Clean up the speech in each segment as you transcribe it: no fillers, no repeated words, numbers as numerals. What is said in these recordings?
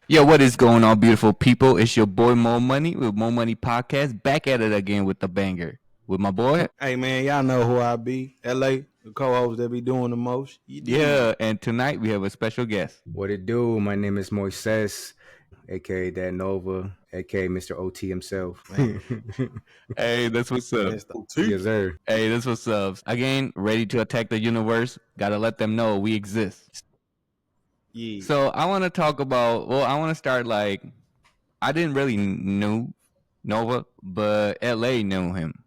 Yo, what is going on, beautiful people? It's your boy Mo Money with Mo Money Podcast, back at it again with the banger with my boy. Hey man, y'all know who I be. LA, the co-host that be doing the most. You did. Yeah, and tonight we have a special guest. What it do? My name is Moises, aka Dan Nova, aka Mr. OT himself. Man, Hey, that's what's up. Mr. OT. Yes, sir. Hey, that's what's up. Again, ready to attack the universe. Gotta let them know we exist. Yeah. So I want to talk about. Well, I want to start like I didn't really knew Nova, but LA knew him.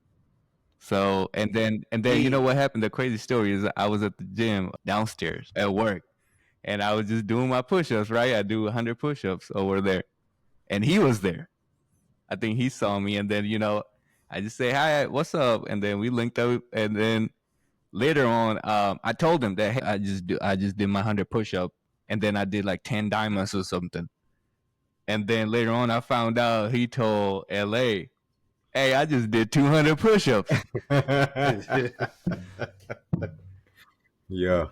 So and then you know what happened? The crazy story is I was at the gym downstairs at work, and I was just doing my push-ups. Right, I do 100 push-ups over there, and he was there. I think he saw me, and then I just say hi, what's up, and then we linked up, and then later on, I told him that hey, I just did my 100 push-up, and then I did like 10 diamonds or something, and then later on I found out he told LA, hey, I just did 200 push-ups. Yeah.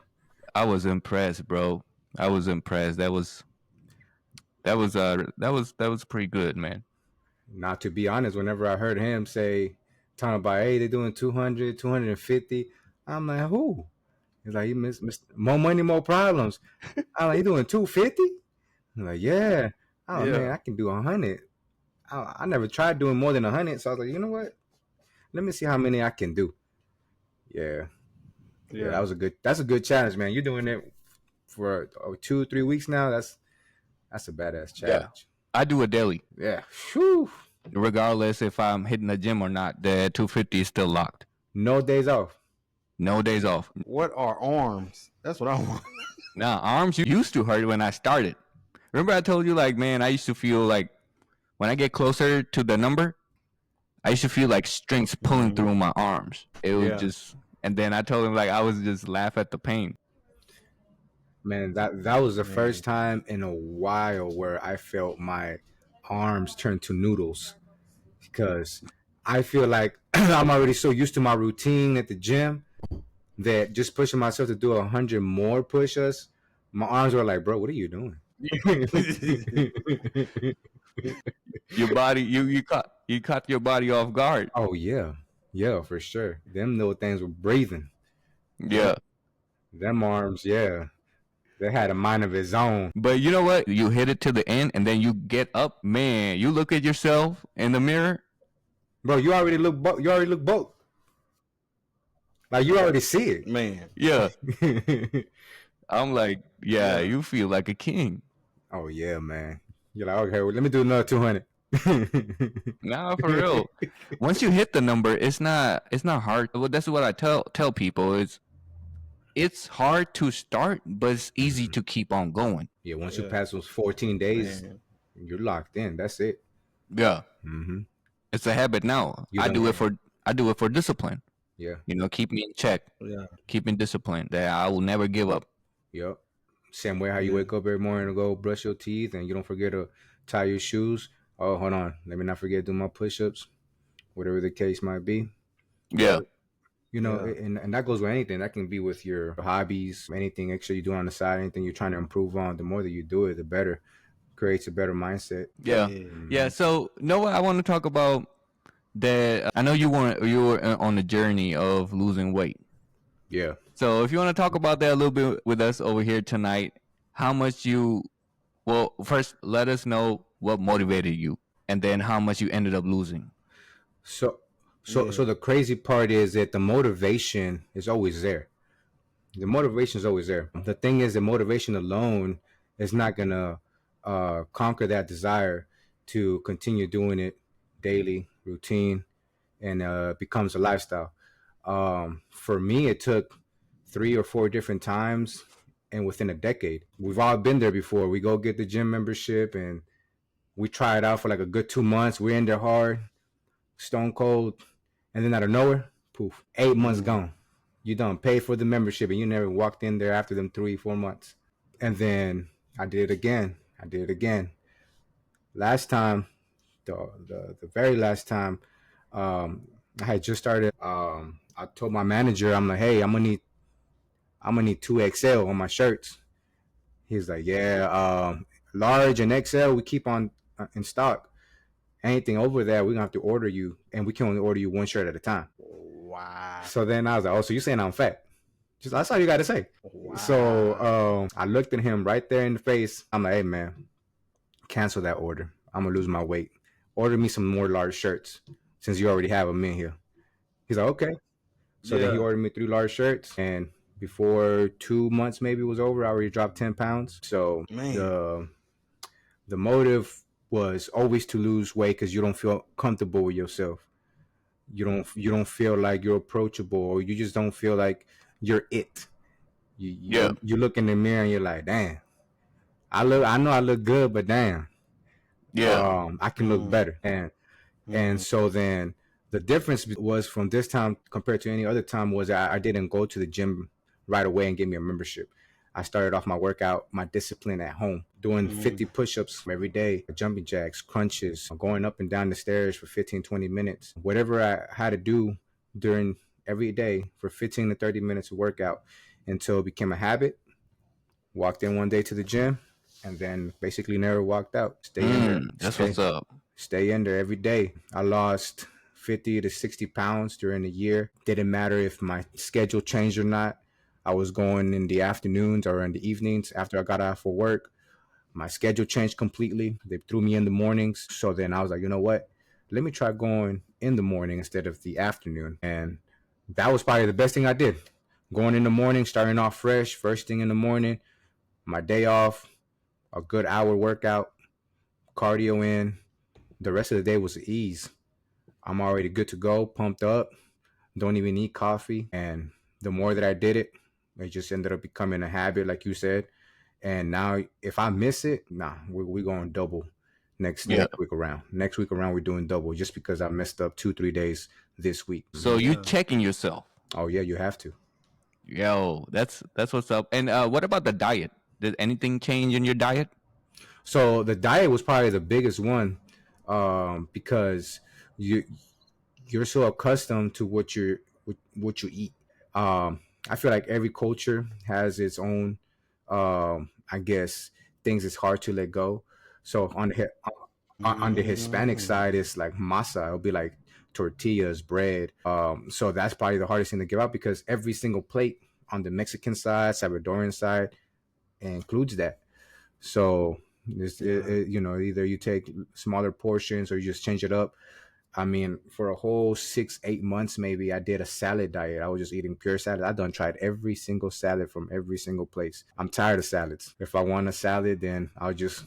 I was impressed, bro. I was impressed. That was pretty good, man. Not to be honest, whenever I heard him say, talking about, hey, they're doing 200, 250, I'm like, who? He's like, you miss more money, more problems. I'm like, you doing 250? I'm like, yeah. Oh, Yeah. man, I can do 100. I never tried doing more than 100, so I was like, you know what? Let me see how many I can do. Yeah. Yeah, that's a good challenge, man. You're doing it for 2-3 weeks now. That's a badass challenge. I do it daily. Yeah. Whew. Regardless if I'm hitting the gym or not, the 250 is still locked. No days off. No days off. What are arms? That's what I want. Now, arms used to hurt when I started. Remember I told you, like, man, I used to feel like when I get closer to the number, I used to feel like strings pulling through my arms. It was just, and then I told him, like, I was just laugh at the pain. Man, that was the first time in a while where I felt my arms turn to noodles because I feel like I'm already so used to my routine at the gym that just pushing myself to do 100 more push-ups, my arms were like, bro, what are you doing? Your body, you caught your body off guard. Oh yeah, for sure. Them little things were breathing. Yeah. Them arms, yeah, they had a mind of its own. But you know what? You hit it to the end, and then you get up, man. You look at yourself in the mirror, Bro, you already look bulk. Like you already see it. Man. yeah. I'm like, yeah, you feel like a king. Oh yeah, man. You're like, okay, well, let me do another 200. Nah, for real. Once you hit the number, it's not hard. Well, that's what I tell people. It's hard to start, but it's easy to keep on going. Yeah, once you pass those 14 days, Man. you're locked in. That's it. Yeah. Mm-hmm. It's a habit now. You I done- do it for discipline. Yeah. Keep me in check. Yeah. Keep me disciplined. That I will never give up. Yep. Same way how you wake up every morning to go brush your teeth and you don't forget to tie your shoes. Oh, hold on. Let me not forget to do my push-ups, whatever the case might be. Yeah. And that goes with anything. That can be with your hobbies, anything extra you do on the side, anything you're trying to improve on. The more that you do it, the better. Creates a better mindset. Yeah. Yeah. So, Noah, I want to talk about that. I know you were on the journey of losing weight. Yeah. So if you want to talk about that a little bit with us over here tonight, how much well, first let us know what motivated you, and then how much you ended up losing. So the crazy part is that the motivation is always there. The motivation is always there. The thing is, the motivation alone is not gonna conquer that desire to continue doing it daily, routine, and becomes a lifestyle. For me, it took 3 or 4 different times, and within a decade, we've all been there before. We go get the gym membership, and we try it out for like a good 2 months. We're in there hard, stone cold, and then out of nowhere, poof, 8 months gone. You done paid for the membership, and you never walked in there after them 3-4 months. And then I did it again. Last time, the very last time, I had just started. I told my manager, I'm like, hey, I'm gonna need 2XL on my shirts. He's like, yeah, large and XL, we keep on in stock. Anything over that, we're gonna have to order you, and we can only order you one shirt at a time. Wow. So then I was like, oh, so you saying I'm fat? Just that's all you got to say. Wow. So I looked at him right there in the face. I'm like, hey man, cancel that order. I'm gonna lose my weight. Order me some more large shirts since you already have them in here. He's like, okay. So then he ordered me 3 large shirts, and before 2 months maybe was over, I already dropped 10 pounds. So the motive was always to lose weight because you don't feel comfortable with yourself. You don't feel like you're approachable, or you just don't feel like you're it. You look in the mirror and you're like, damn, I know I look good, but damn, I can look better. And so then the difference was from this time compared to any other time was I didn't go to the gym right away and give me a membership. I started off my workout, my discipline at home, doing 50 push-ups every day, jumping jacks, crunches, going up and down the stairs for 15, 20 minutes. Whatever I had to do during every day for 15 to 30 minutes of workout until it became a habit. Walked in one day to the gym and then basically never walked out. Stay in there. That's what's up. Stay in there every day. I lost 50 to 60 pounds during the year. Didn't matter if my schedule changed or not. I was going in the afternoons or in the evenings after I got out for work. My schedule changed completely. They threw me in the mornings. So then I was like, you know what? Let me try going in the morning instead of the afternoon. And that was probably the best thing I did. Going in the morning, starting off fresh, first thing in the morning, my day off, a good hour workout, cardio in. The rest of the day was ease. I'm already good to go, pumped up, don't even need coffee. And the more that I did it, it just ended up becoming a habit, like you said. And now if I miss it, we're going double next week around. Next week around, we're doing double just because I messed up 2-3 days this week. So you checking yourself? Oh yeah, you have to. Yo, that's what's up. And what about the diet? Did anything change in your diet? So the diet was probably the biggest one, because you're so accustomed to what you eat. I feel like every culture has its own, I guess, things it's hard to let go. So on the Hispanic side, it's like masa. It'll be like tortillas, bread. So that's probably the hardest thing to give up because every single plate on the Mexican side, Salvadoran side, includes that. So either you take smaller portions or you just change it up. I mean, for a whole 6-8 months, maybe I did a salad diet. I was just eating pure salad. I done tried every single salad from every single place. I'm tired of salads. If I want a salad, then I'll just,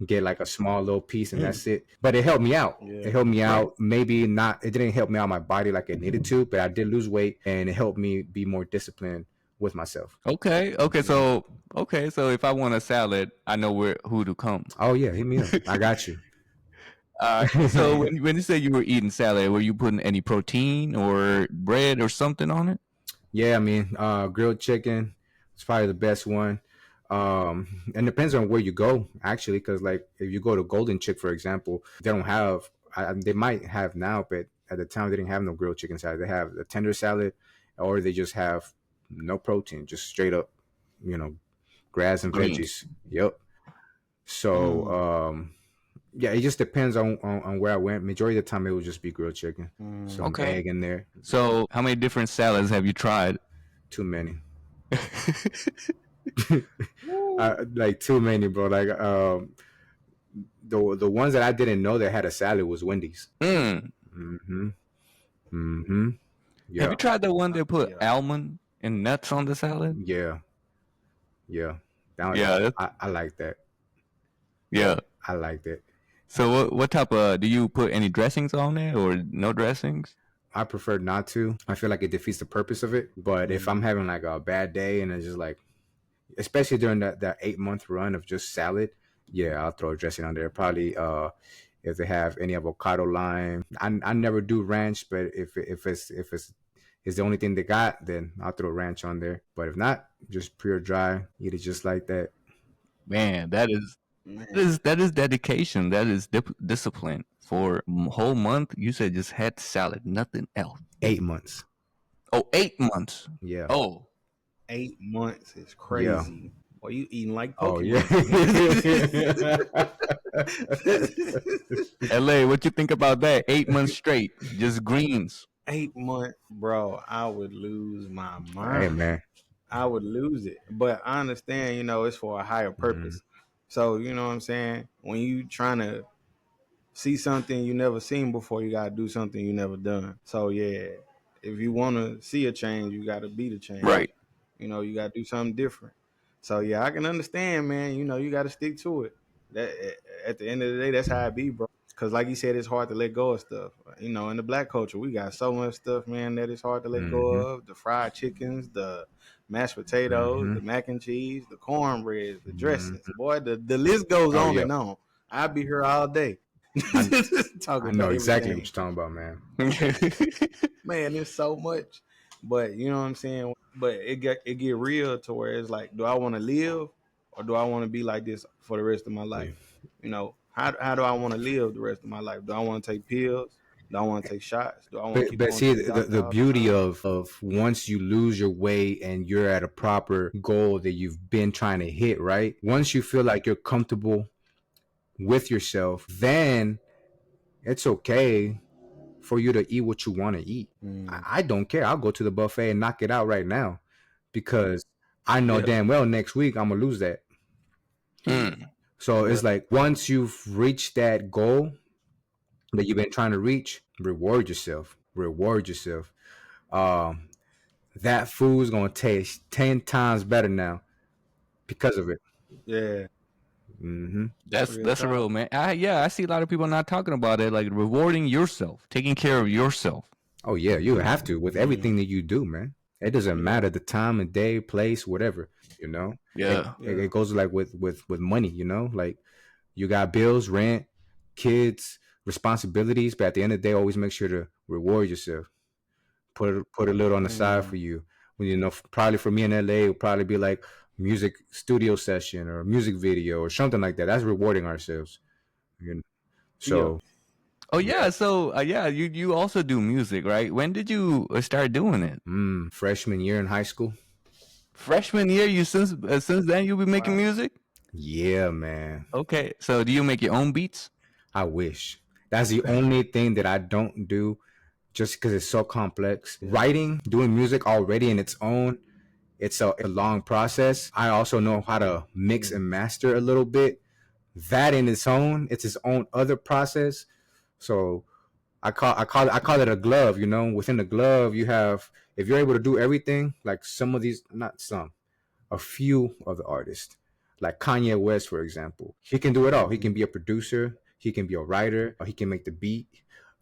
get like a small little piece and that's it. But it helped me out. It helped me out. Maybe not, it didn't help me out my body like it needed to, but I did lose weight and it helped me be more disciplined with myself. Okay. So if I want a salad, I know who to come. Oh yeah, hit me up. I got you. So when you say you were eating salad, were you putting any protein or bread or something on it? Yeah, I mean, grilled chicken is probably the best one. And it depends on where you go, actually, because like if you go to Golden Chick, for example, they don't have. They might have now, but at the time they didn't have no grilled chicken salad. They have a tender salad, or they just have no protein, just straight up, grass and veggies. Yep. So, yeah, it just depends on where I went. Majority of the time, it would just be grilled chicken, some egg in there. So, how many different salads have you tried? Too many. Like too many, bro. Like the ones that I didn't know that had a salad was Wendy's. Yeah. Have you tried the one that put almond and nuts on the salad? Yeah. I like that. Yeah, I like that. So what type of, do you put any dressings on it or no dressings? I prefer not to. I feel like it defeats the purpose of it. But if I'm having like a bad day and it's just like, especially during that 8-month run of just salad, yeah, I'll throw a dressing on there. Probably if they have any avocado, lime. I never do ranch, but if it's the only thing they got, then I'll throw ranch on there. But if not, just pure dry, eat it just like that. Man, that is dedication. That is discipline. For a whole month, you said just had salad, nothing else. 8 months. Oh, 8 months. Yeah. Oh, 8 months is crazy. Or you eating like Oh yeah. Pokemon. LA, what you think about that? 8 months straight, just greens. 8 months, bro, I would lose my Hey mind. man. I would lose it. But I understand, it's for a higher Mm, purpose. So, you know what I'm saying? When you trying to see something you never seen before, you gotta do something you never done. So yeah, if you wanna see a change, you gotta be the change. Right. You gotta do something different. So yeah, I can understand, man. You gotta stick to it. That at the end of the day, that's how it be, bro. Cause like you said, it's hard to let go of stuff. In the black culture, we got so much stuff, man, that it's hard to let go mm-hmm, of. The fried chickens, the mashed potatoes, mm-hmm, the mac and cheese, the cornbread, the dressings. mm-hmm. Boy, the list goes Oh on yeah. and on. I'll be here all day I talking I about know exactly what everything. you're talking about, man. Man, there's so much. But you know what I'm saying? But it get real to where it's like, do I want to live or do I want to be like this for the rest of my life? How do I want to live the rest of my life? Do I want to take pills? Do I want to take shots? Do I want to keep But going to see the doctor the all the beauty time? of once you lose your weight and you're at a proper goal that you've been trying to hit, right? Once you feel like you're comfortable with yourself, then it's okay for you to eat what you want to eat. Mm, I don't care. I'll go to the buffet and knock it out right now because I know yeah. damn well next week I'm gonna lose that. Mm. So Yeah. it's like once you've reached that goal that you've been trying to reach, reward yourself. Reward yourself. Um, that food's gonna taste 10 times better now because of it. Yeah. Mm-hmm. Real That's a real talk. man. I see a lot of people not talking about it, like rewarding yourself, taking care of yourself. Oh yeah, you have to with Mm, everything that you do, man. It doesn't yeah. matter the time of day, place, whatever. You know, it Yeah. it, Yeah. it goes like with money. You know, like you got bills, rent, kids, responsibilities, but at the end of the day, always make sure to reward yourself. Put a little on the side Mm, for you. When probably for me in LA, it'll probably be like music studio session or a music video or something like that. That's rewarding ourselves. You know? yeah. So Oh yeah, yeah. So yeah, you also do music, right? When did you start doing it? freshman year in high school. Freshman year. You since then you've been making Wow. music. Yeah, man. Okay. So do you make your own beats? I wish. That's the only thing that I don't do just because it's so complex. Yeah. Writing, doing music already in its own, it's a long process. I also know how to mix Mm, and master a little bit. That in its own, it's its own other process. So I call it a glove. Within the glove, you have if you're able to do everything, like some of these, not some, a few of the artists, like Kanye West, for example. He can do it all. He mm-hmm. can be a producer. He can be a writer. He can make the beat.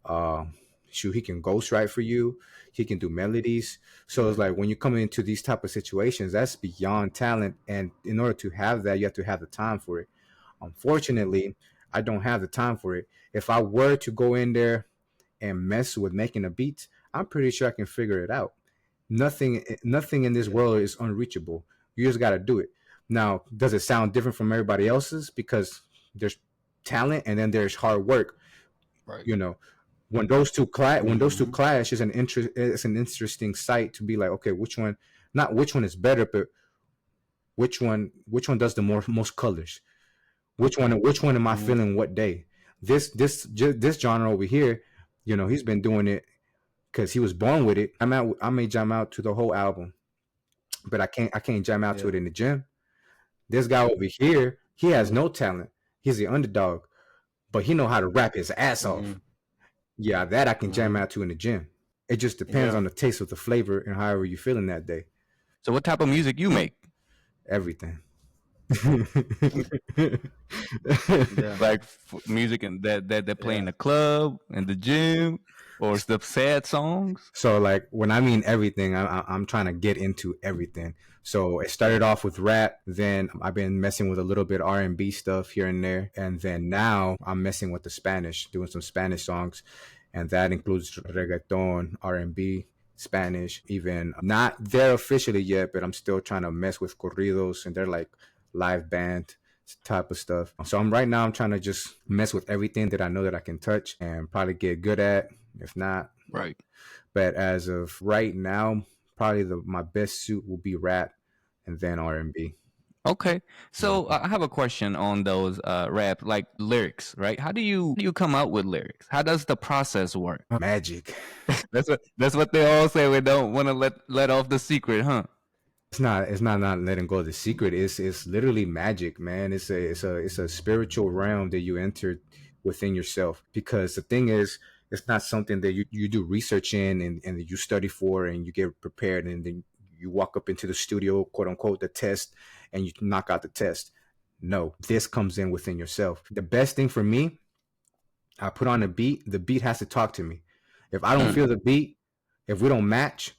Uh, shoot, he can ghostwrite for you. He can do melodies. So it's Yeah. like when you come into these type of situations, that's beyond talent. And in order to have that, you have to have the time for it. Unfortunately, I don't have the time for it. If I were to go in there and mess with making a beat, I'm pretty sure I can figure it out. Nothing in this Yeah. world is unreachable. You just got to do it. Now, does it sound different from everybody else's? Because there's talent and then there's hard work. Right. You know, when those two Mm-hmm. clash is it's an interesting sight to be like, okay, not which one is better, but which one does the most colors? Which one am I Mm-hmm. feeling what day? This genre over here, he's been doing it because he was born with it. I may jam out to the whole album, but I can't jam out to Yeah. it in the gym. This guy over here, he has Yeah. no talent. He's the underdog, but he know how to rap his ass Mm-hmm. off. Yeah, that I can jam Mm-hmm. out to in the gym. It just depends Yeah. on the taste of the flavor and however you feeling that day. So what type of music you make? Everything. Yeah. Like music and that they play in Yeah. the club and the gym, or it's the sad songs? So like when I mean everything, I'm trying to get into everything. So it started off with rap, then I've been messing with a little bit R&B stuff here and there, and then now I'm messing with the Spanish, doing some Spanish songs, and that includes reggaeton, R&B, Spanish, even not there officially yet, but I'm still trying to mess with corridos, and they're like live band type of stuff. So I'm trying to just mess with everything that I know that I can touch and probably get good at. If not, Right. but as of right now, probably my best suit will be rap and then R&B. Okay. So I have a question on those rap like lyrics, right? How do you come out with lyrics? How does the process work? Magic. That's what they all say. We don't want to let off the secret, huh? It's not letting go of the secret. It's literally magic, man. It's a spiritual realm that you enter within yourself. Because the thing is, it's not something that you do research in and you study for and you get prepared and then you walk up into the studio, quote unquote, the test, and you knock out the test. No, this comes in within yourself. The best thing for me, I put on a beat. The beat has to talk to me. If I don't Mm. feel the beat, if we don't match,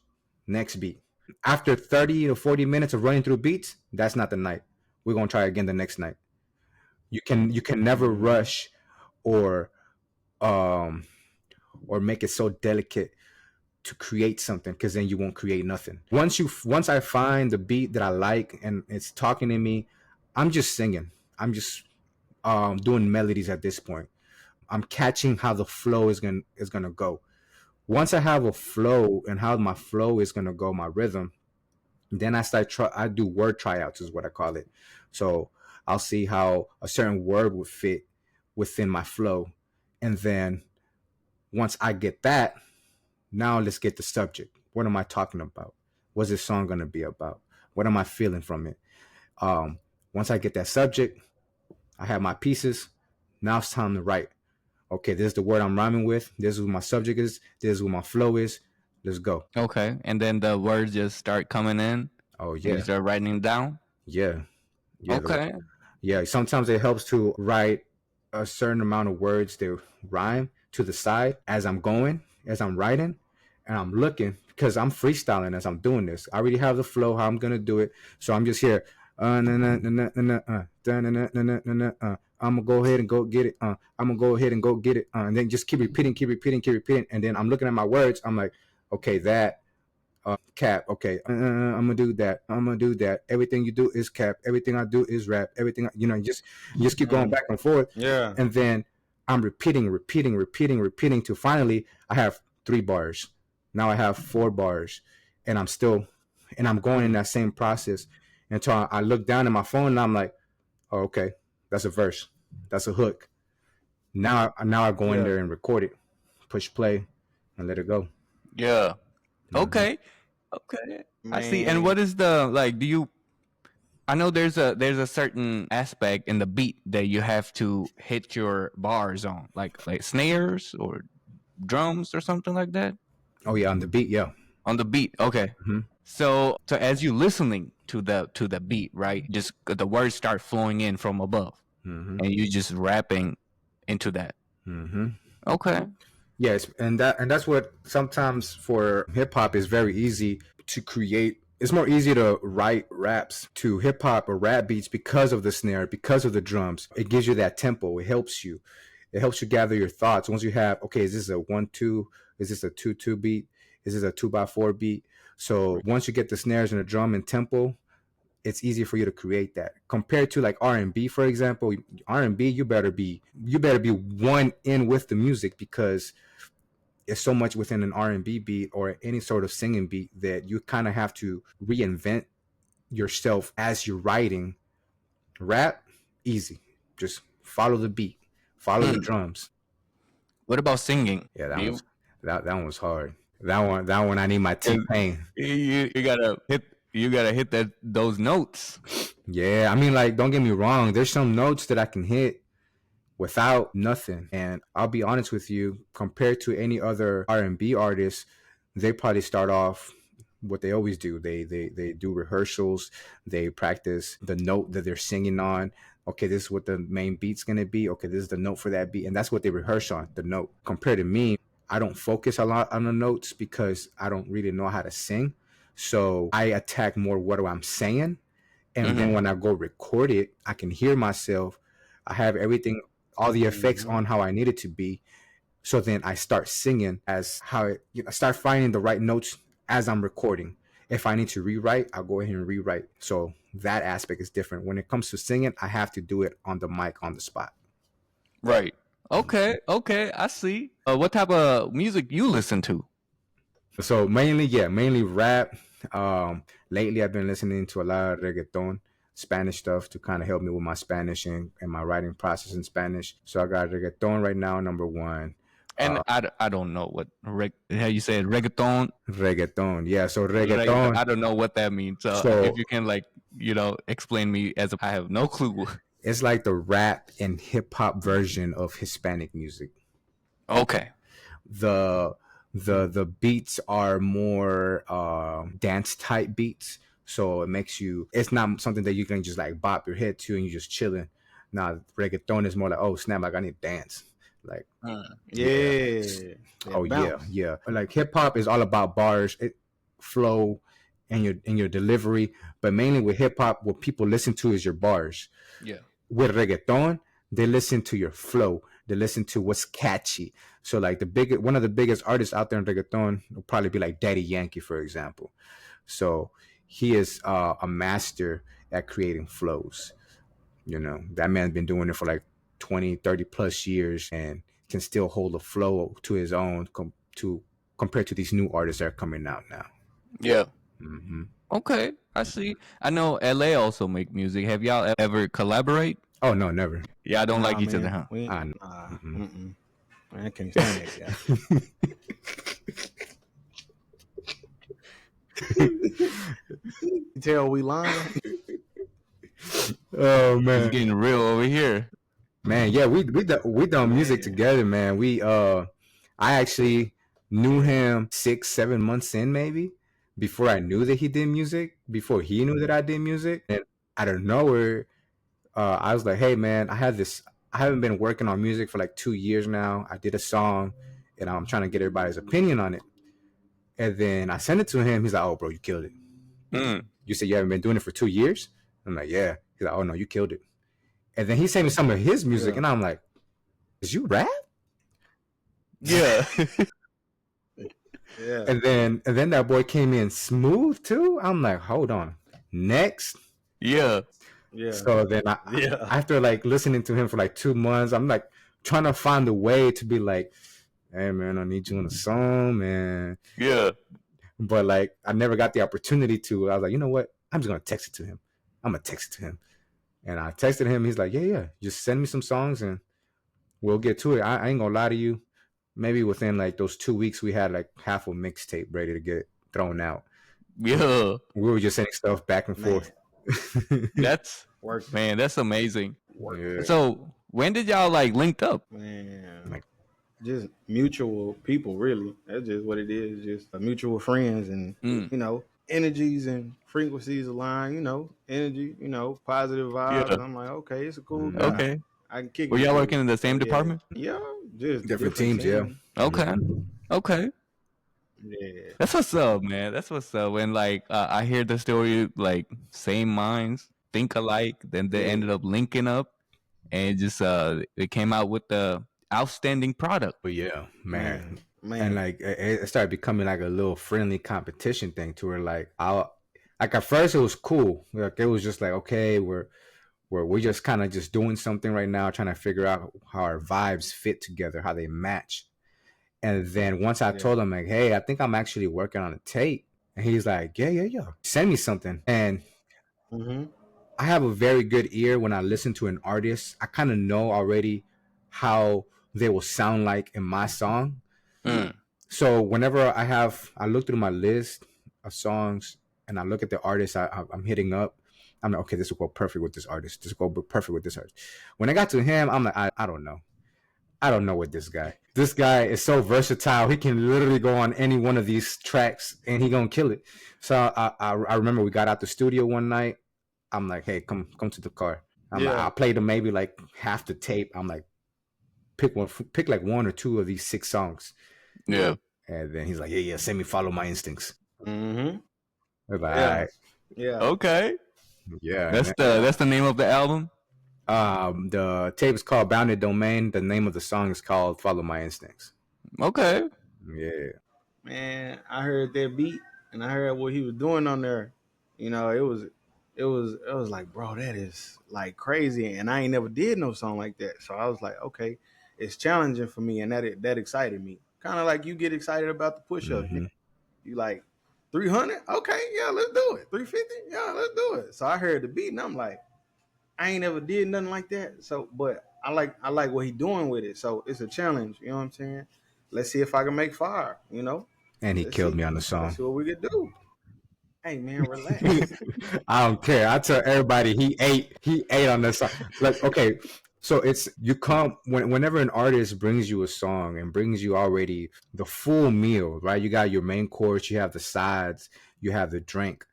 next beat. After 30 to 40 minutes of running through beats, that's not the night. We're gonna try again the next night. You can never Mm-hmm. rush or um or make it so delicate to create something, because then you won't create nothing. Once I find the beat that I like and it's talking to me, I'm just singing. I'm just doing melodies at this point. I'm catching how the flow is gonna go. Once I have a flow and how my flow is gonna go, my rhythm, then I do word tryouts is what I call it. So I'll see how a certain word would fit within my flow. And then once I get that, now let's get the subject. What am I talking about? What's this song gonna be about? What am I feeling from it? Um, Once I get that subject, I have my pieces. Now it's time to write. Okay, this is the word I'm rhyming with. This is what my subject is. This is what my flow is. Let's go. Okay. And then the words just start coming in, Oh and you yeah, start writing them down. yeah, yeah. Okay. Yeah, sometimes it helps to write a certain amount of words that rhyme to the side as I'm going, as I'm writing, and I'm looking because I'm freestyling as I'm doing this. I already have the flow, how I'm gonna do it. So I'm just here. I'm gonna go ahead and go get it. I'm gonna go ahead and go get it. And then just keep repeating, keep repeating, keep repeating. And then I'm looking at my words. I'm like, okay, that cap. Okay, I'm gonna do that. I'm gonna do that. Everything you do is cap. Everything I do is rap. Everything you just keep going Mm. back and forth, Yeah. and then I'm repeating, repeating, repeating, repeating to finally I have 3 bars. Now I have 4 bars, and I'm going in that same process until I look down at my phone and I'm like, oh, okay, that's a verse, that's a hook. Now I go in Yeah. there and record it, push play, and let it go. Yeah. Hmm. Okay. Okay. I see. And Man. what is the like? Do you? I know there's a certain aspect in the beat that you have to hit your bars on, like snares or drums or something like that Oh yeah, on the beat, yeah. on the beat. Okay. Hmm. So as you listening to the beat, right? Just the words start flowing in from above, Hmm. and you just rapping into that. Hmm. Okay. Yes, and that's what sometimes for hip hop is very easy to create. It's more easy to write raps to hip hop or rap beats because of the snare, because of the drums. It gives you that tempo. It helps you. It helps you gather your thoughts. Once you have, okay, is this a 1-2? Is this a 2-2 beat? Is this a 2x4 beat? So once you get the snares and the drum and tempo, it's easier for you to create that compared to like R&B, for example. R&B, you better be one in with the music, because it's so much within an R&B beat or any sort of singing beat that you kind of have to reinvent yourself as you're writing. Rap, easy. Just follow the beat, follow the Mm. drums. What about singing? Yeah, Do that you? was that one was hard. That one I need my 'Cause T-Pain. you gotta hit those notes. Yeah, I mean, like, don't get me wrong. There's some notes that I can hit without nothing. And I'll be honest with you, compared to any other R&B artist, they probably start off what they always do. They do rehearsals, they practice the note that they're singing on. Okay, this is what the main beat's gonna be. Okay, this is the note for that beat. And that's what they rehearse on, the note. Compared to me, I don't focus a lot on the notes because I don't really know how to sing. So I attack more what I'm saying, and then Hmm. when I go record it, I can hear myself. I have everything, all the effects Mm-hmm. on how I need it to be. So then I start singing as how it, I start finding the right notes as I'm recording. If I need to rewrite, I'll go ahead and rewrite. So that aspect is different. When it comes to singing, I have to do it on the mic, on the spot. Right. Okay. Okay. I see. What type of music you listen to? So mainly rap. Lately I've been listening to a lot of reggaeton. Spanish stuff to kind of help me with my Spanish and my writing process in Spanish. So I got reggaeton right now, number one. And I don't know what how you said reggaeton. Reggaeton, yeah. So Reggaeton. reggaeton. I don't know what that means. So So if you can explain me as I have no clue. it's like the rap and hip hop version of Hispanic music. Okay. The beats are more dance type beats, so it makes you. It's not something that you can just like bop your head to and you just chilling. Nah, reggaeton is more like, oh snap, like I need to dance. Like yeah. Oh Bounce. yeah. Like hip hop is all about bars, flow, and your delivery. But mainly with hip hop, what people listen to is your bars. Yeah. With reggaeton, they listen to your flow. They listen to what's catchy. So like one of the biggest artists out there in reggaeton will probably be like Daddy Yankee, for example. So he is a master at creating flows. You know, that man's been doing it for like 20, 30 plus years and can still hold a flow to his own compared to these new artists that are coming out now. Yeah. Mm-hmm. Okay, I see. I know LA also make music. Have y'all ever collaborate? Oh no, never. Yeah, I don't like each man. other, huh? Man, I can't stand that guy. You tell we lying? Oh man, It's getting real over here. man. Yeah, we done music together, man. I actually knew him 6-7 months in, maybe before I knew that he did music. Before he knew that I did music, and out of nowhere, I was like, "Hey, man, I haven't been working on music for like 2 years now. I did a song, and I'm trying to get everybody's opinion on it." And then I sent it to him. He's like, "Oh, bro, you killed it." You said you haven't been doing it for 2 years? I'm like, "Yeah." He's like, "Oh no, you killed it." And then he sent me some of his music, and I'm like, "Is you rap?" Yeah. Yeah. And then that boy came in smooth too. I'm like, "Hold on, next." Yeah. Yeah. So then after like listening to him for like 2 months, I'm like trying to find a way to be like, "Hey man, I need you in a song, man." Yeah. But like I never got the opportunity to. I was like, you know what? I'm just gonna text it to him. I'm gonna text it to him. And I texted him. He's like, yeah. Just send me some songs and we'll get to it. I ain't gonna lie to you. Maybe within like those 2 weeks, we had like half a mixtape ready to get thrown out. Yeah. We were just sending stuff back and forth. That's Work. man, that's amazing. Yeah. So when did y'all like linked up? Man, just mutual people, really. That's just what it is. Just mutual friends, and you know, energies and frequencies align. You know, energy. You know, positive vibes. Yeah. I'm like, okay, it's a cool guy. Okay. I can kick. Were it y'all with working him. in the same department? Yeah, just Different teams, yeah. Okay. Okay. Yeah. That's what's up, man. That's what's up. When like I hear the story, like same minds, think alike, then they ended up linking up, and just it came out with the outstanding product. But yeah, man. And like it started becoming like a little friendly competition thing to where like like at first it was cool. Like it was just like, okay, we're just kind of just doing something right now, trying to figure out how our vibes fit together, how they match. And then once I told him like, hey, I think I'm actually working on a tape, and he's like, yeah, send me something. And I have a very good ear when I listen to an artist. I kind of know already how they will sound like in my song. So whenever I look through my list of songs and I look at the artist I'm hitting up, I'm like, okay, this will go perfect with this artist. This will go perfect with this artist. When I got to him, I'm like, I don't know. I don't know what this guy. This guy is so versatile. He can literally go on any one of these tracks and he gonna kill it. So I remember we got out the studio one night. I'm like, hey, come to the car. Like, I played him maybe like half the tape. I'm like, pick like one or two of these 6 songs. Yeah. And then he's like, yeah, send me Follow My Instincts. I was like, Yeah. all right. Yeah. Okay. Yeah. That's the name of the album. The tape is called Bounded Domain. The name of the song is called Follow My Instincts. Okay. Yeah. Man, I heard that beat and I heard what he was doing on there. You know, it was like, bro, that is like crazy, and I ain't never did no song like that. So I was like, okay, it's challenging for me, and that excited me. Kind of like you get excited about the push-ups. You like, 300? Okay, yeah, let's do it. 350? Yeah, let's do it. So I heard the beat and I'm like, I ain't ever did nothing like that. So, but I like what he doing with it. So it's a challenge. You know what I'm saying? Let's see if I can make fire. And he Let's killed see. me on the Let's song. see what we can do. Hey man, relax. I don't care. I tell everybody he ate on this song. Like, okay, so it's you come whenever an artist brings you a song and brings you already the full meal, right? You got your main course, you have the sides, you have the drink.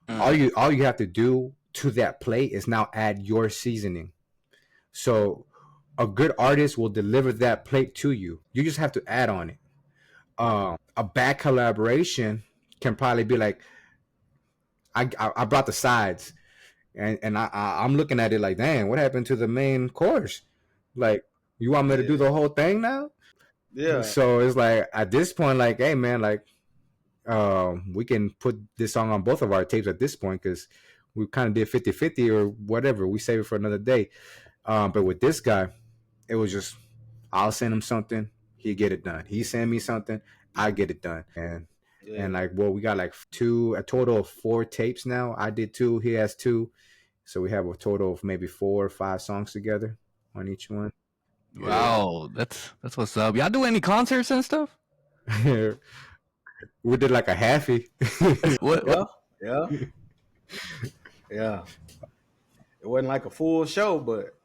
All you have to do to that plate is now add your seasoning. So a good artist will deliver that plate to you. You just have to add on it. A bad collaboration can probably be like, I brought the sides, and I'm looking at it like, dang, what happened to the main course? Like, you want me to do Yeah, the whole thing now? yeah, So it's like at this point, like, hey man, like, we can put this song on both of our tapes at this point because we kind of did 50-50 or whatever. We save it for another day. But with this guy, it was just I'll send him something, he get it done. He send me something, I get it done. And yeah, like, well, we got like a total of 4 tapes now. I did 2, he has 2, so we have a total of maybe 4 or 5 songs together on each one. yeah, Wow, that's what's up. Y'all do any concerts and stuff? We did like a halfie. What? yeah, yeah, yeah. It wasn't like a full show, but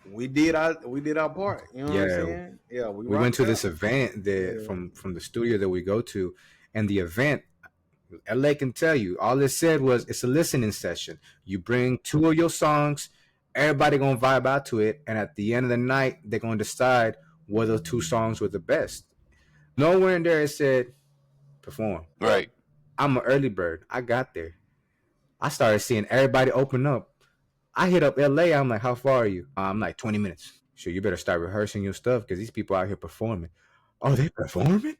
we did our part. You know what I'm Yeah, saying? Yeah, we we went rocked to out. this event that Yeah, from the studio that we go to, and the event, LA can tell you, all it said was it's a listening session. You bring 2 of your songs, everybody gonna vibe out to it, and at the end of the night, they're gonna decide whether 2 songs were the best. Nowhere in there it said perform. Right. I'm an early bird. I got there. I started seeing everybody open up. I hit up LA. I'm like, how far are you? I'm like 20 minutes. Sure, you better start rehearsing your stuff because these people out here performing. Oh, they performing?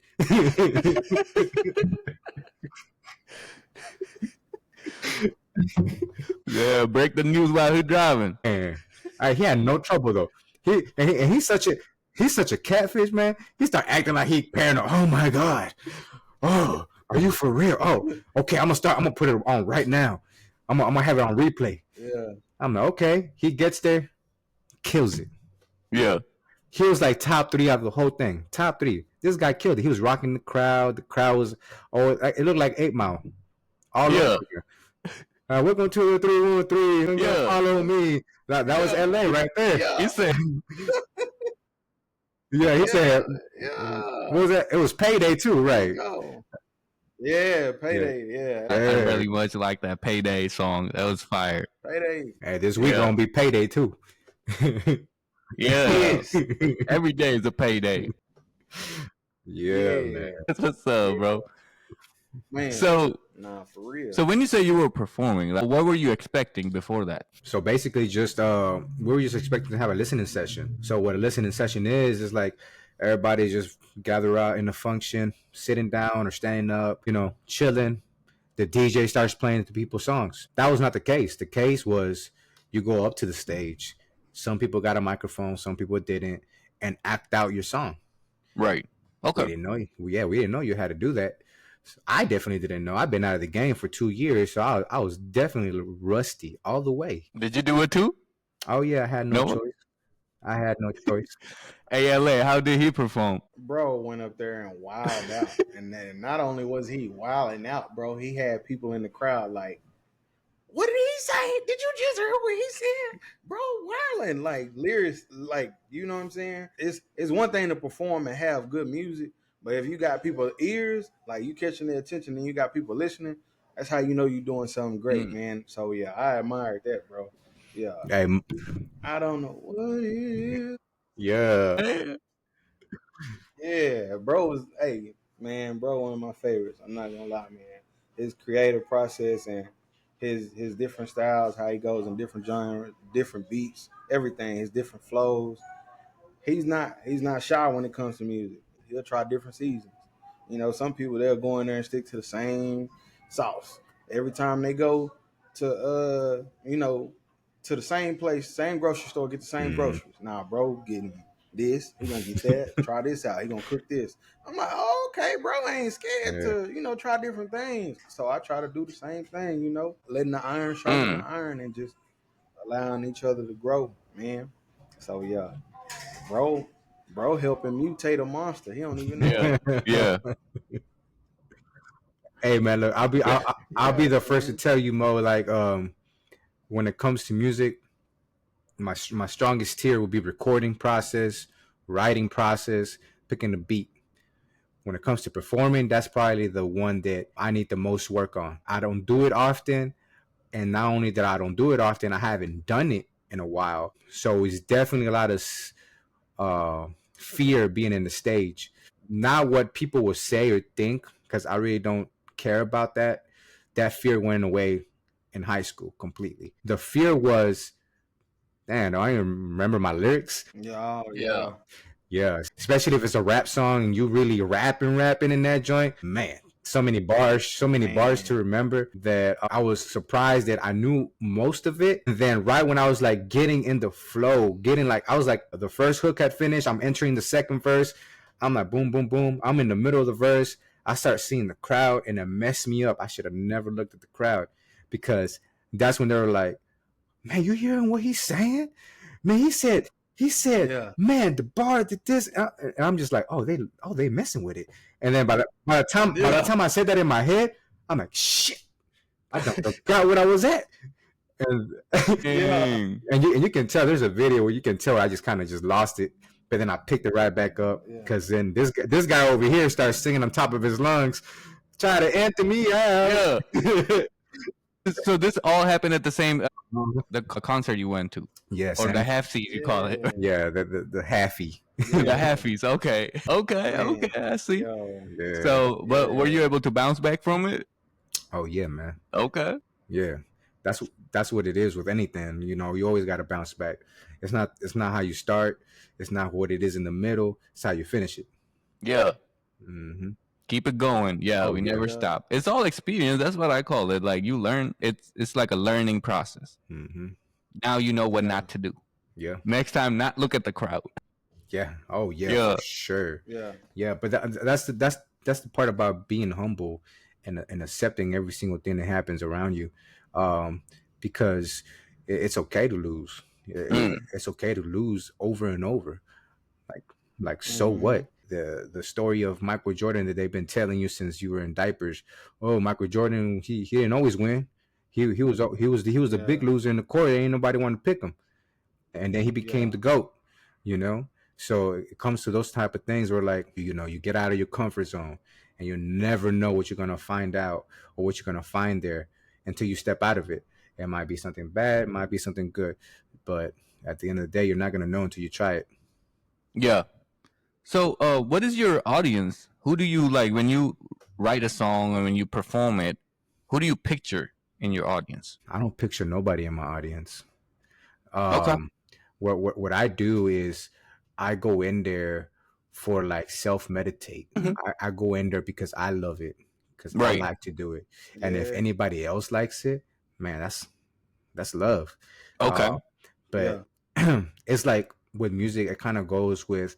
Yeah, break the news while he's driving. And he had no trouble though. He's such a catfish, man. He start acting like he paranoid. Oh my god. Oh, are you for real? Oh, okay. I'm gonna put it on right now. I'm gonna have it on replay. yeah, I'm like, okay. He gets there, kills it. Yeah. He was like top 3 out of the whole thing. Top 3. This guy killed it. He was rocking the crowd. The crowd was, oh, it looked like 8 Mile all over Yeah. here. Welcome to 313. Yeah. Follow me. That was yeah, LA right there. He yeah, said, Yeah, he yeah, said, yeah. what was that? It was payday too, Let's right? go. Yeah, Yeah. payday. Yeah, I Yeah. really much like that Payday song. That was fire. payday. Hey, this week Yeah. gonna be payday too. Yeah. Yes, Every day is a payday. Yeah, man. yeah, That's what's up, bro. man. So, Nah, for real. so when you say you were performing, like, what were you expecting before that? So basically, just we were just expecting to have a listening session. So what a listening session is like everybody just gather out in a function, sitting down or standing up, chilling. The DJ starts playing the people's songs. That was not the case. The case was you go up to the stage. Some people got a microphone, some people didn't, and act out your song. Right. We Okay. didn't know. Yeah, we didn't know you had to do that. I definitely didn't know. I've been out of the game for 2 years, so I was definitely rusty all the way. Did you do it too? Oh yeah, I had no No. choice. I had no choice. ALA, how did he perform? Bro went up there and wilded out, and then not only was he wilding out, bro, he had people in the crowd like, "What did he say? Did you just hear what he said, bro?" Wilding like lyrics, like you know what I'm saying. It's one thing to perform and have good music, but if you got people's ears, like you catching their attention, and you got people listening, that's how you know you're doing something great, man. So yeah, I admired that, bro. Yeah, Hey, I don't know what it is. yeah. Yeah, bro was hey man, bro, one of my favorites. I'm not gonna lie, man. His creative process and his different styles, how he goes in different genres, different beats, everything, his different flows. He's not shy when it comes to music. He'll try different seasons. Some people they'll go in there and stick to the same sauce. Every time they go to the same place, same grocery store, get the same groceries. Nah, bro, getting this, he gonna get that, try this out, he gonna cook this. I'm like, oh, okay, bro, I ain't scared Yeah. to, try different things. So I try to do the same thing, letting the iron sharpen the iron and just allowing each other to grow, man. So yeah, bro, helping mutate a monster. He don't even know Yeah. it. Yeah. Hey man, look, I'll be Yeah, the first to man. tell you, Mo. Like, when it comes to music, my strongest tier would be recording process, writing process, picking the beat. When it comes to performing, that's probably the one that I need the most work on. I don't do it often, and not only that I don't do it often, I haven't done it in a while. So it's definitely a lot of fear being in the stage. Not what people will say or think, because I really don't care about that. That fear went away in high school completely. The fear was, man, I don't even remember my lyrics. Yeah, oh, Yeah. yeah. Yeah, especially if it's a rap song and you really rapping in that joint. Man, so many bars to Man. remember that I was surprised that I knew most of it. And then right when I was like getting in the flow, I was like, the first hook had finished, I'm entering the second verse. I'm like, boom, boom, boom. I'm in the middle of the verse. I start seeing the crowd and it messed me up. I should have never looked at the crowd, because that's when they were like, man, you hearing what he's saying? Man, he said, Yeah. man, the bar did this, and I'm just like, they messing with it. And then by the Yeah. time I said that in my head, I'm like, shit, I done forgot what I was at. And Yeah. Dang. and you can tell there's a video where you can tell I just kind of just lost it, but then I picked it right back up, Yeah. because then this guy over here starts singing on top of his lungs, try to anthem me out. Yeah. So this all happened at the same the concert you went to, Yes, or the and half seas you call it, Yeah. yeah, the halfy. the Yeah. halfies. Okay, okay, Man. okay. I see. Yo. Yeah. So, but were you Yeah. able to bounce back from it? Oh yeah, man. Okay. Yeah, that's what it is with anything. You always got to bounce back. It's not how you start. It's not what it is in the middle. It's how you finish it. Yeah. Hmm. Keep it going. Yeah, Oh we yeah. never Yeah. stop. It's all experience. That's what I call it. Like you learn. It's like a learning process. Hmm. Now you know what Yeah. not to do. Yeah. Next time, not look at the crowd. Yeah. Oh yeah, Yeah. for sure. Yeah. Yeah, but that's the part about being humble and accepting every single thing that happens around you, um, because it's okay to lose. Mm. It's okay to lose over and over. Like so Mm-hmm. what? The story of Michael Jordan that they've been telling you since you were in diapers. Oh, Michael Jordan, he didn't always win. He was the big Yeah. loser in the court. Ain't nobody want to pick him, and then he became Yeah. the GOAT. You know, so it comes to those type of things where, like, you get out of your comfort zone, and you never know what you're gonna find out or what you're gonna find there until you step out of it. It might be something bad, it might be something good, but at the end of the day, you're not gonna know until you try it. Yeah. So, what is your audience? Who do you like when you write a song and when you perform it? Who do you picture in your audience? I don't picture nobody in my audience. Okay. Um, what I do is I go in there for like self meditate. Mhm. I go in there because I love it, because I Right. like to do it, and if Yeah. anybody else likes it, man, that's love. Okay. Uh, Yeah. but it's like with music, it kind of goes with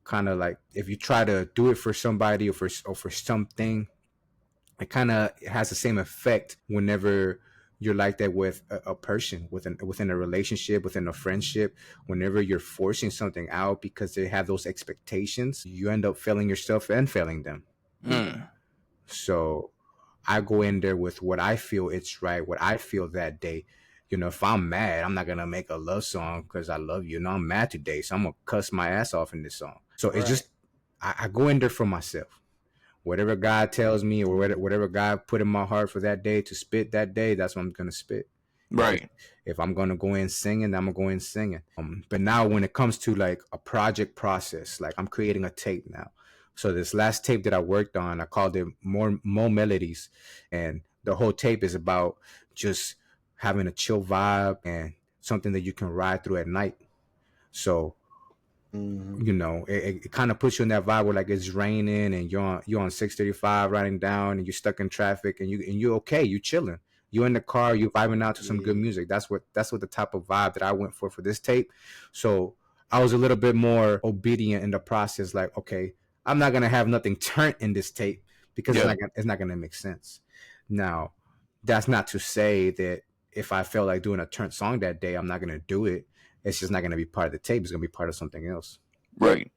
kind of like if you try to do it for somebody or for something, it kind of has the same effect whenever you're like that with a person within a relationship, within a friendship. Whenever you're forcing something out because they have those expectations, you end up failing yourself and failing them. Mm. So I go in there with what I feel it's right, what I feel that day. If I'm mad, I'm not gonna make a love song because I love you. I'm mad today, so I'm gonna cuss my ass off in this song. So it's Right. just I go in there for myself. Whatever God tells me, or whatever God put in my heart for that day to spit that day, that's what I'm gonna spit. Right. If I'm gonna go in singing, I'm gonna go in singing. But now when it comes to like a project process, like I'm creating a tape now. So this last tape that I worked on, I called it More Melodies, and the whole tape is about just having a chill vibe and something that you can ride through at night. So Mm-hmm. it kind of puts you in that vibe where like it's raining and you're on 635 riding down and you're stuck in traffic and you're okay, you chilling, you in the car, you vibing out to some good Yeah. music. That's what the type of vibe that I went for this tape. So I was a little bit more obedient in the process, like, okay, I'm not gonna have nothing turned in this tape because Yeah. it's not gonna make sense. Now, that's not to say that if I felt like doing a turnt song that day, I'm not gonna do it. It's just not gonna be part of the tape. It's gonna be part of something else. Right.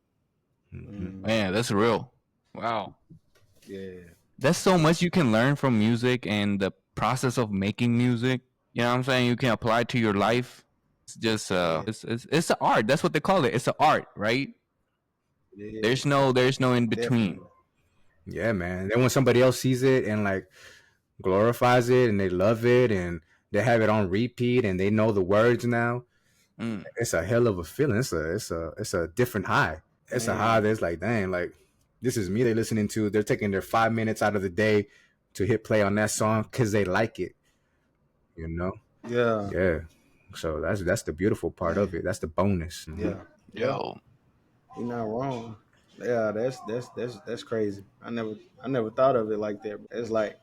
Mm-hmm. Man, that's real. Wow. Yeah. There's so much you can learn from music and the process of making music. You know what I'm saying? You can apply it to your life. It's just Yeah. it's an art. That's what they call it. It's an art, right? Yeah. There's no in between. Definitely. Yeah, man. Then when somebody else sees it and like glorifies it and they love it and they have it on repeat and they know the words now, it's a hell of a feeling. It's a different high. It's a high Man. that's like, dang, like this is me they're listening to. They're taking their 5 minutes out of the day to hit play on that song because they like it. You know? Yeah. Yeah. So that's the beautiful part of it. That's the bonus. Mm-hmm. Yeah. Yeah. Yo. You're not wrong. Yeah, that's crazy. I never thought of it like that. It's like,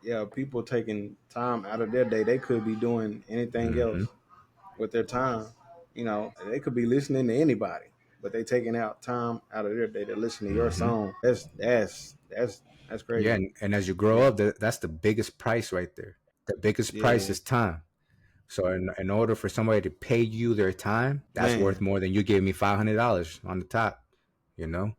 yeah, people taking time out of their day. They could be doing anything else Mm-hmm. with their time. You know, they could be listening to anybody, but they taking out time out of their day to listen to your Mm-hmm. song. That's Yeah, crazy. and as you grow Yeah. up, that's the biggest price right there. The biggest price Yeah. is time. So in order for somebody to pay you their time, that's worth Man. more than you gave me $500 on the top. You know?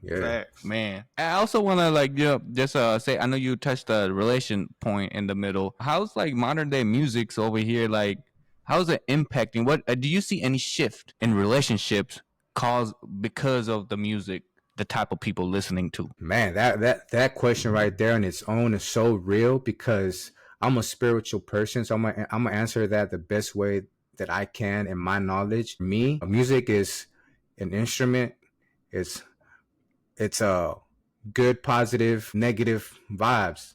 Yeah. Facts. Man, I also want to like just say I know you touched the relation point in the middle. How's like modern day music's over here? Like, how's it impacting? What do you see any shift in relationships caused because of the music? The type of people listening to. Man, that question right there on its own is so real because I'm a spiritual person, so I'm gonna answer that the best way that I can in my knowledge. Me, music is an instrument. It's it's a good, positive, negative vibes,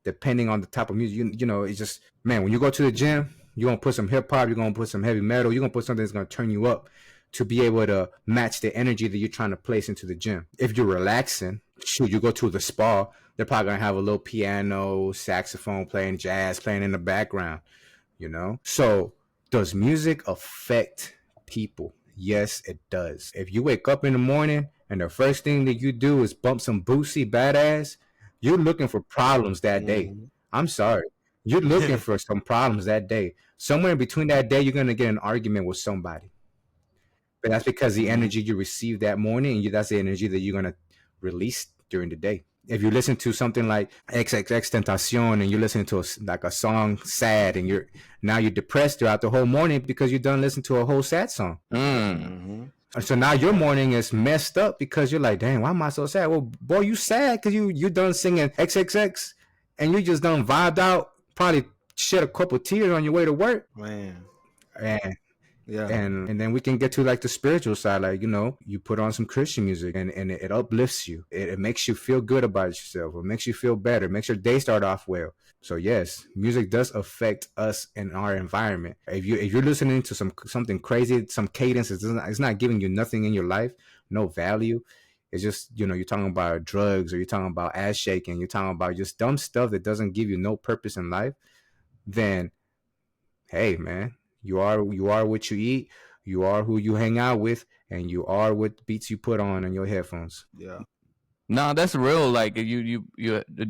depending on the type of music. You know, it's just man. When you go to the gym, you're gonna put some hip hop. You're gonna put some heavy metal. You're gonna put something that's gonna turn you up to be able to match the energy that you're trying to place into the gym. If you're relaxing, shoot, you go to the spa. They're probably gonna have a little piano, saxophone playing, jazz playing in the background. You know, so does music affect people? Yes, it does. If you wake up in the morning and the first thing that you do is bump some Boosie badass, you're looking for problems that day. Mm-hmm. I'm sorry. You're looking for some problems that day. Somewhere in between that day, you're going to get an argument with somebody. But that's because the Mm-hmm. energy you received that morning, that's the energy that you're going to release during the day. If you listen to something like XXX Tentacion and you're listening to like a song sad and you're depressed throughout the whole morning because you're done listening to a whole sad song. Mm-hmm. And so now your Yeah. morning is messed up because you're like, dang, why am I so sad? Well, boy, you sad because you done singing XXX and you just done vibed out, probably shed a couple tears on your way to work. Man. And Yeah. and then we can get to like the spiritual side, like you put on some Christian music and it uplifts you. It makes you feel good about yourself. It makes you feel better. It makes your day start off well. So yes, music does affect us and our environment. If you're listening to something crazy, some cadence, it's not giving you nothing in your life, no value. It's just you're talking about drugs or you're talking about ass shaking. You're talking about just dumb stuff that doesn't give you no purpose in life. Then hey man, you are what you eat, you are who you hang out with, and you are what beats you put on in your headphones. Yeah. No, that's real. Like you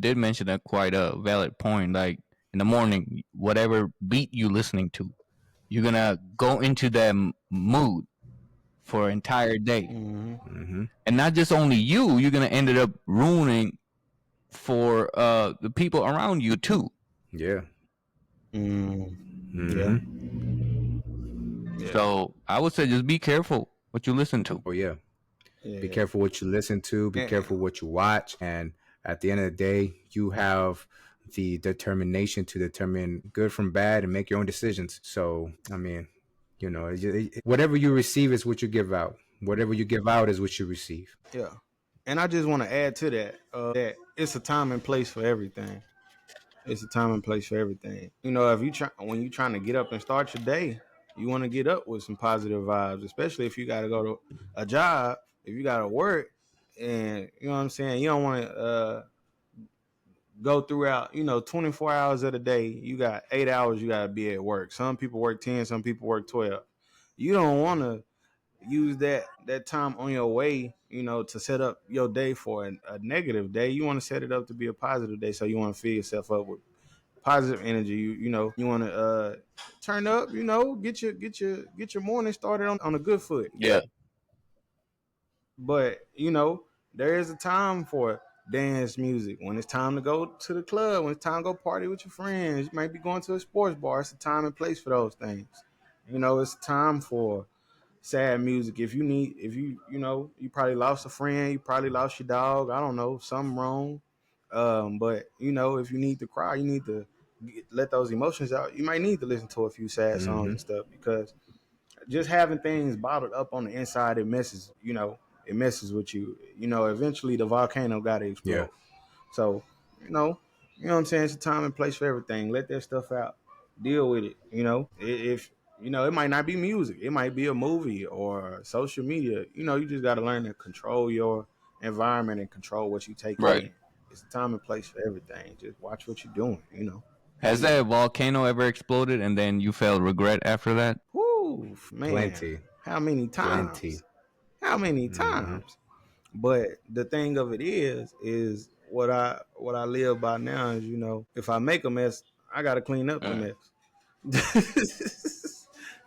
did mention a quite a valid point. Like in the morning, whatever beat you listening to, you're gonna go into that mood for an entire day, Mm-hmm. Mm-hmm. and not just only you. You're gonna end up ruining for the people around you too. Yeah. Mm. Yeah. Mm-hmm. Yeah. So I would say just be careful what you listen to. Oh yeah. Be Yeah. careful what you listen to. Be And, careful what you watch. And at the end of the day, you have the determination to determine good from bad and make your own decisions. So I mean, whatever you receive is what you give out. Whatever you give out is what you receive. yeah. And I just want to add to that that it's a time and place for everything. It's a time and place for everything. You know, if you try when you're trying to get up and start your day, you want to get up with some positive vibes, especially if you got to go to a job, if you got to work, and you know what I'm saying. You don't want to go throughout, 24 hours of the day. You got 8 hours. You got to be at work. Some people work 10. Some people work 12. You don't want to use that time on your way, to set up your day for a negative day. You want to set it up to be a positive day. So you want to fill yourself up with positive energy. You want to turn up. Get your morning started on a good foot. Yeah. But there is a time for dance music. When it's time to go to the club, when it's time to go party with your friends, you might be going to a sports bar. It's a time and place for those things. It's time for sad music. If you probably lost a friend, you probably lost your dog. I don't know, something wrong. But if you need to cry, you need to let those emotions out. You might need to listen to a few sad songs and stuff, because just having things bottled up on the inside, it messes with you. Eventually the volcano got to explode. Yeah. So, what I'm saying? It's a time and place for everything. Let that stuff out. Deal with it. If it might not be music. It might be a movie or social media. You just got to learn to control your environment and control what you take Right. in. It's a time and place for everything. Just watch what you're doing. Has that volcano ever exploded and then you felt regret after that? Whoo, man. Plenty. How many times? Plenty. How many times? But the thing of it is what I live by now is, if I make a mess, I gotta clean up the mess.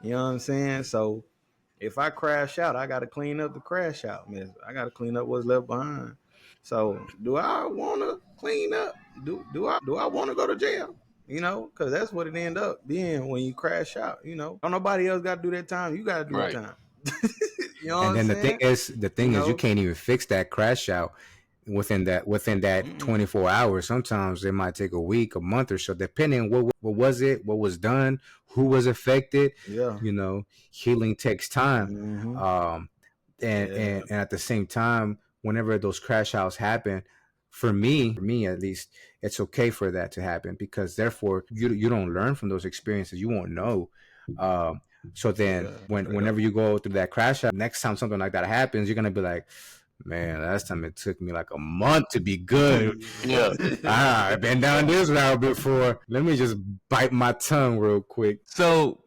You know what I'm saying? So if I crash out, I gotta clean up the crash out mess. I gotta clean up what's left behind. So do I wanna clean up? Do I wanna go to jail? Because that's what it end up being when you crash out. Don't nobody else got to do that time. You got to do Right. the time. You know And what then I'm saying? the thing is, you can't even fix that crash out within that 24 hours. Sometimes it might take a week, a month or so, depending on what was it, what was done, who was affected. Yeah. Healing takes time. Mhm. And at the same time, whenever those crash outs happen, for me at least, it's okay for that to happen, because therefore you don't learn from those experiences. You won't know. So then whenever you go through that crash out, next time something like that happens, you're gonna be like, man, last time it took me like a month to be good. Yeah. I've been down this route before. Let me just bite my tongue real quick. So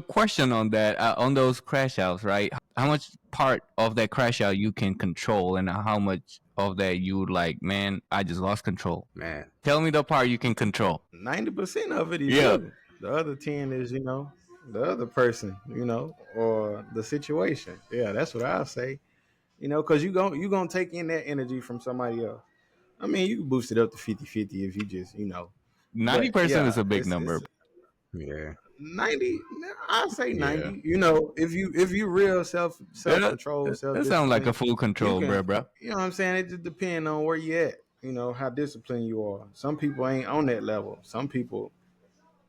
question on that, on those crash outs, right? How much part of that crash out you can control, and how much of that you like, man, I just lost control? Man, Tell me the part you can control. 90% of it is Yeah. you. The other 10 is, the other person, or the situation. Yeah, that's what I'll say. Because you gonna take in that energy from somebody else. I mean, you can boost it up to 50-50 if you just, 90% is a big number. yeah. 90, I'll say Yeah. 90. If you real self control, That sounds like a full control, bro. You know what I'm saying? It just depends on where you at. How disciplined you are. Some people ain't on that level. Some people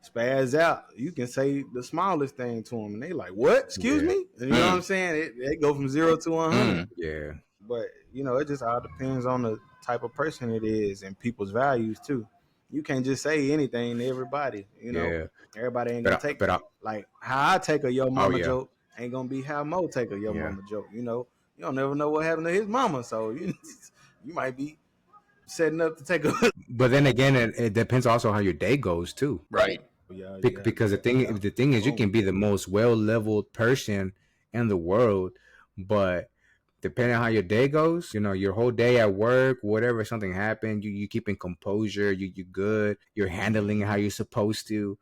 spaz out. You can say the smallest thing to them, and they like, "What? Excuse Yeah. me?" And you know what I'm saying? They go from 0 to 100. Yeah. But it just all depends on the type of person it is and people's values too. You can't just say anything to everybody. Yeah. Everybody ain't gonna take it. Like how I take a yo mama joke ain't gonna be how Mo take a yo mama joke. You don't never know what happened to his mama, so you might be setting up to take a. But then again, it depends also how your day goes too. Right. Because the thing is, you can be the most well-leveled person in the world, but depending on how your day goes, your whole day at work, whatever, something happened, you keeping composure, you good, you're handling it how you're supposed to,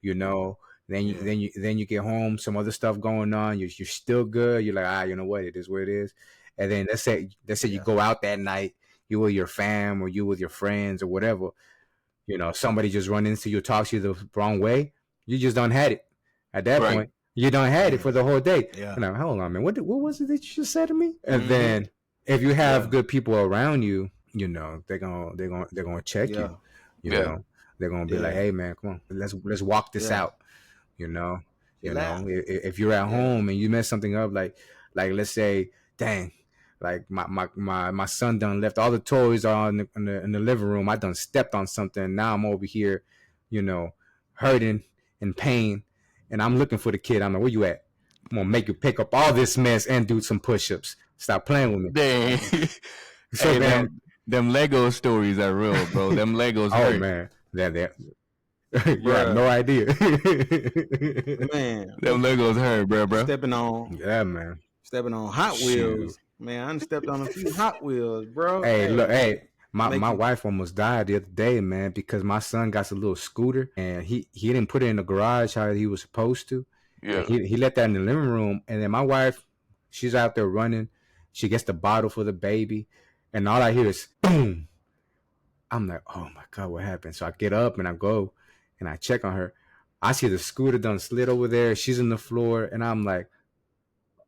then you get home, some other stuff going on, you're still good, you're like, you know what, it is what it is. And then let's say you go out that night, you with your fam or you with your friends or whatever, somebody just run into you, talks to you the wrong way, you just don't had it at that point. You don't had it for the whole day. Yeah. And I'm, hold on, man. What was it that you just said to me? And then if you have good people around you, they're gonna check you. They're gonna be like, hey man, come on, let's walk this out. If you're at home and you mess something up, like let's say, dang, like my son done left all the toys on in the living room. I done stepped on something. Now I'm over here, hurting in pain. And I'm looking for the kid. I'm like, where you at? I'm gonna make you pick up all this mess and do some push-ups. Stop playing with me. Dang. So hey, man, them Lego stories are real, bro. Them Legos hurt. Oh man, you have no idea. Man, them Legos hurt, bro. Stepping on Yeah, man. Stepping on Hot Wheels. Man, I done stepped on a few Hot Wheels, bro. Hey, look, Hey, hey, my making wife almost died the other day, man, because my son got a little scooter and he didn't put it in the garage how he was supposed to. And Yeah. he let that in the living room. And then my wife, she's out there running. She gets the bottle for the baby. And all I hear is boom. I'm like, oh my God, what happened? So I get up and I go and I check on her. I see the scooter done slid over there. She's on the floor. And I'm like,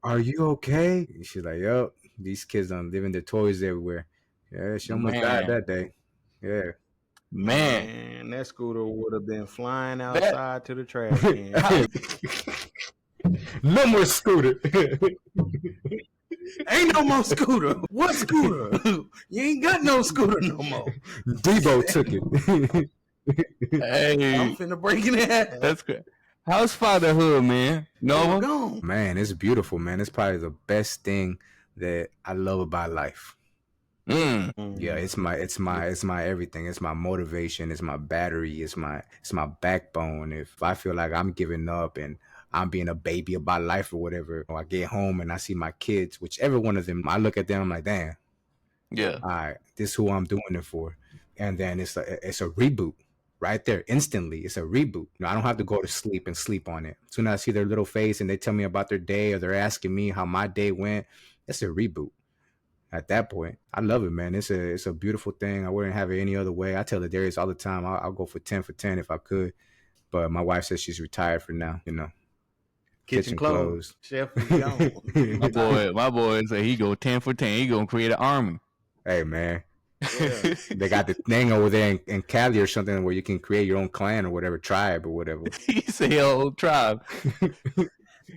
are you okay? And she's like, yep. These kids done leaving their toys everywhere. Yeah, she almost died Man. that day. Yeah. Man. man, that scooter would have been flying That outside to the trash can. how, No more scooter. Ain't no more scooter. What scooter? You ain't got no scooter no more. Debo took it. I'm hey, finna break it in half. that's good. How's fatherhood, man? I'm Nova? gone. Man, it's beautiful, man. It's probably the best thing that I love about life. Mm. Yeah, it's my everything. It's my motivation. It's my battery. It's my backbone. If I feel like I'm giving up and I'm being a baby about life or whatever, or I get home and I see my kids, whichever one of them, I look at them, I'm like, damn, Yeah. all right, this is who I'm doing it for. And then it's a reboot right there instantly. It's a reboot. I don't have to go to sleep and sleep on it. As soon as I see their little face and they tell me about their day or they're asking me how my day went, it's a reboot. At that point, I love it, man. It's a beautiful thing. I wouldn't have it any other way. I tell the Darius all the time, I'll go for 10 for 10 if I could. But my wife says she's retired for now, Kitchen closed. Chef is gone. My boy say he go 10 for 10. He gonna create an army. Hey, man. Yeah. They got the thing over there in Cali or something where you can create your own clan or whatever, tribe or whatever. He say whole tribe.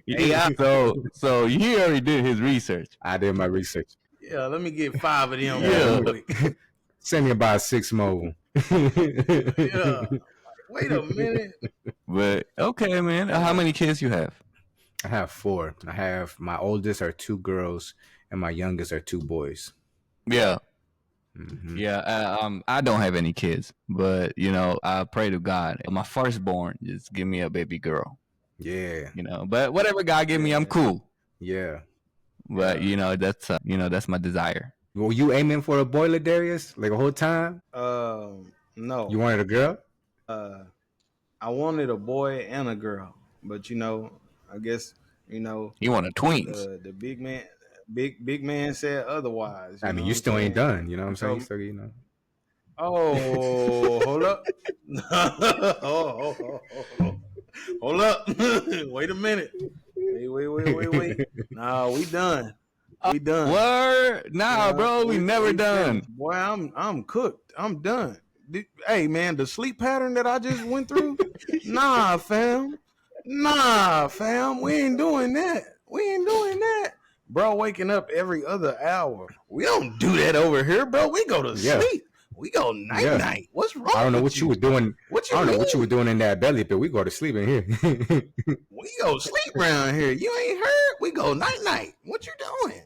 Yeah. So he already did his research. I did my research. Yeah, let me get 5 of them Yeah. real quick. Send me about 6 more. Yeah. Wait a minute. But okay, man. How many kids you have? I have 4. I have my oldest are 2 girls and my youngest are 2 boys. Yeah. Mhm. Yeah. I don't have any kids, but I pray to God. My firstborn, just give me a baby girl. Yeah. But whatever God give me, I'm cool. Yeah. But that's my desire. Were you aiming for a boy, Darius, like a whole time? No. You wanted a girl? I wanted a boy and a girl, but I guess You want a twins? the big man said otherwise. I mean, you still ain't done. You know what I'm saying? So- Still, Oh, hold up. Hold up. Wait a minute. Wait. Nah, we done. We done. Word? Nah, bro, we never done. Finished. Boy, I'm cooked. I'm done. Hey man, the sleep pattern that I just went through. Nah, fam. We ain't doing that. Bro, waking up every other hour. We don't do that over here, bro. We go to sleep. We go night. What's wrong? I don't know what you were doing. What you I don't know mean? what you were doing in that belly, but we go to sleep in here. We go sleep around here. You ain't heard? We go night. What you doing?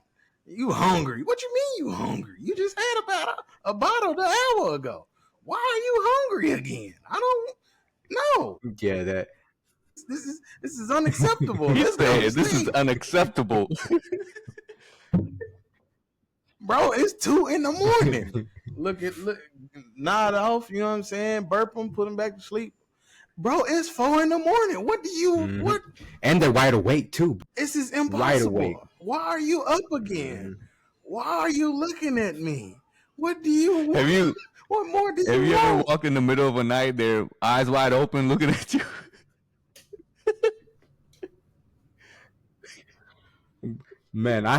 You hungry? What you mean you hungry? You just had about a bottle an hour ago. Why are you hungry again? I don't know. Yeah, that. This is unacceptable. He Let's go to said this is sleep. unacceptable. Bro, it's 2 a.m. Look, nod off, you know what I'm saying? Burp them, put them back to sleep. Bro, it's 4 a.m. What do you, what? And they're wide awake too. This is impossible. Right awake. Why are you up again? Why are you looking at me? What do you want? What more do you Have you want? ever walked in the middle of a night, their eyes wide open, looking at you? Man, I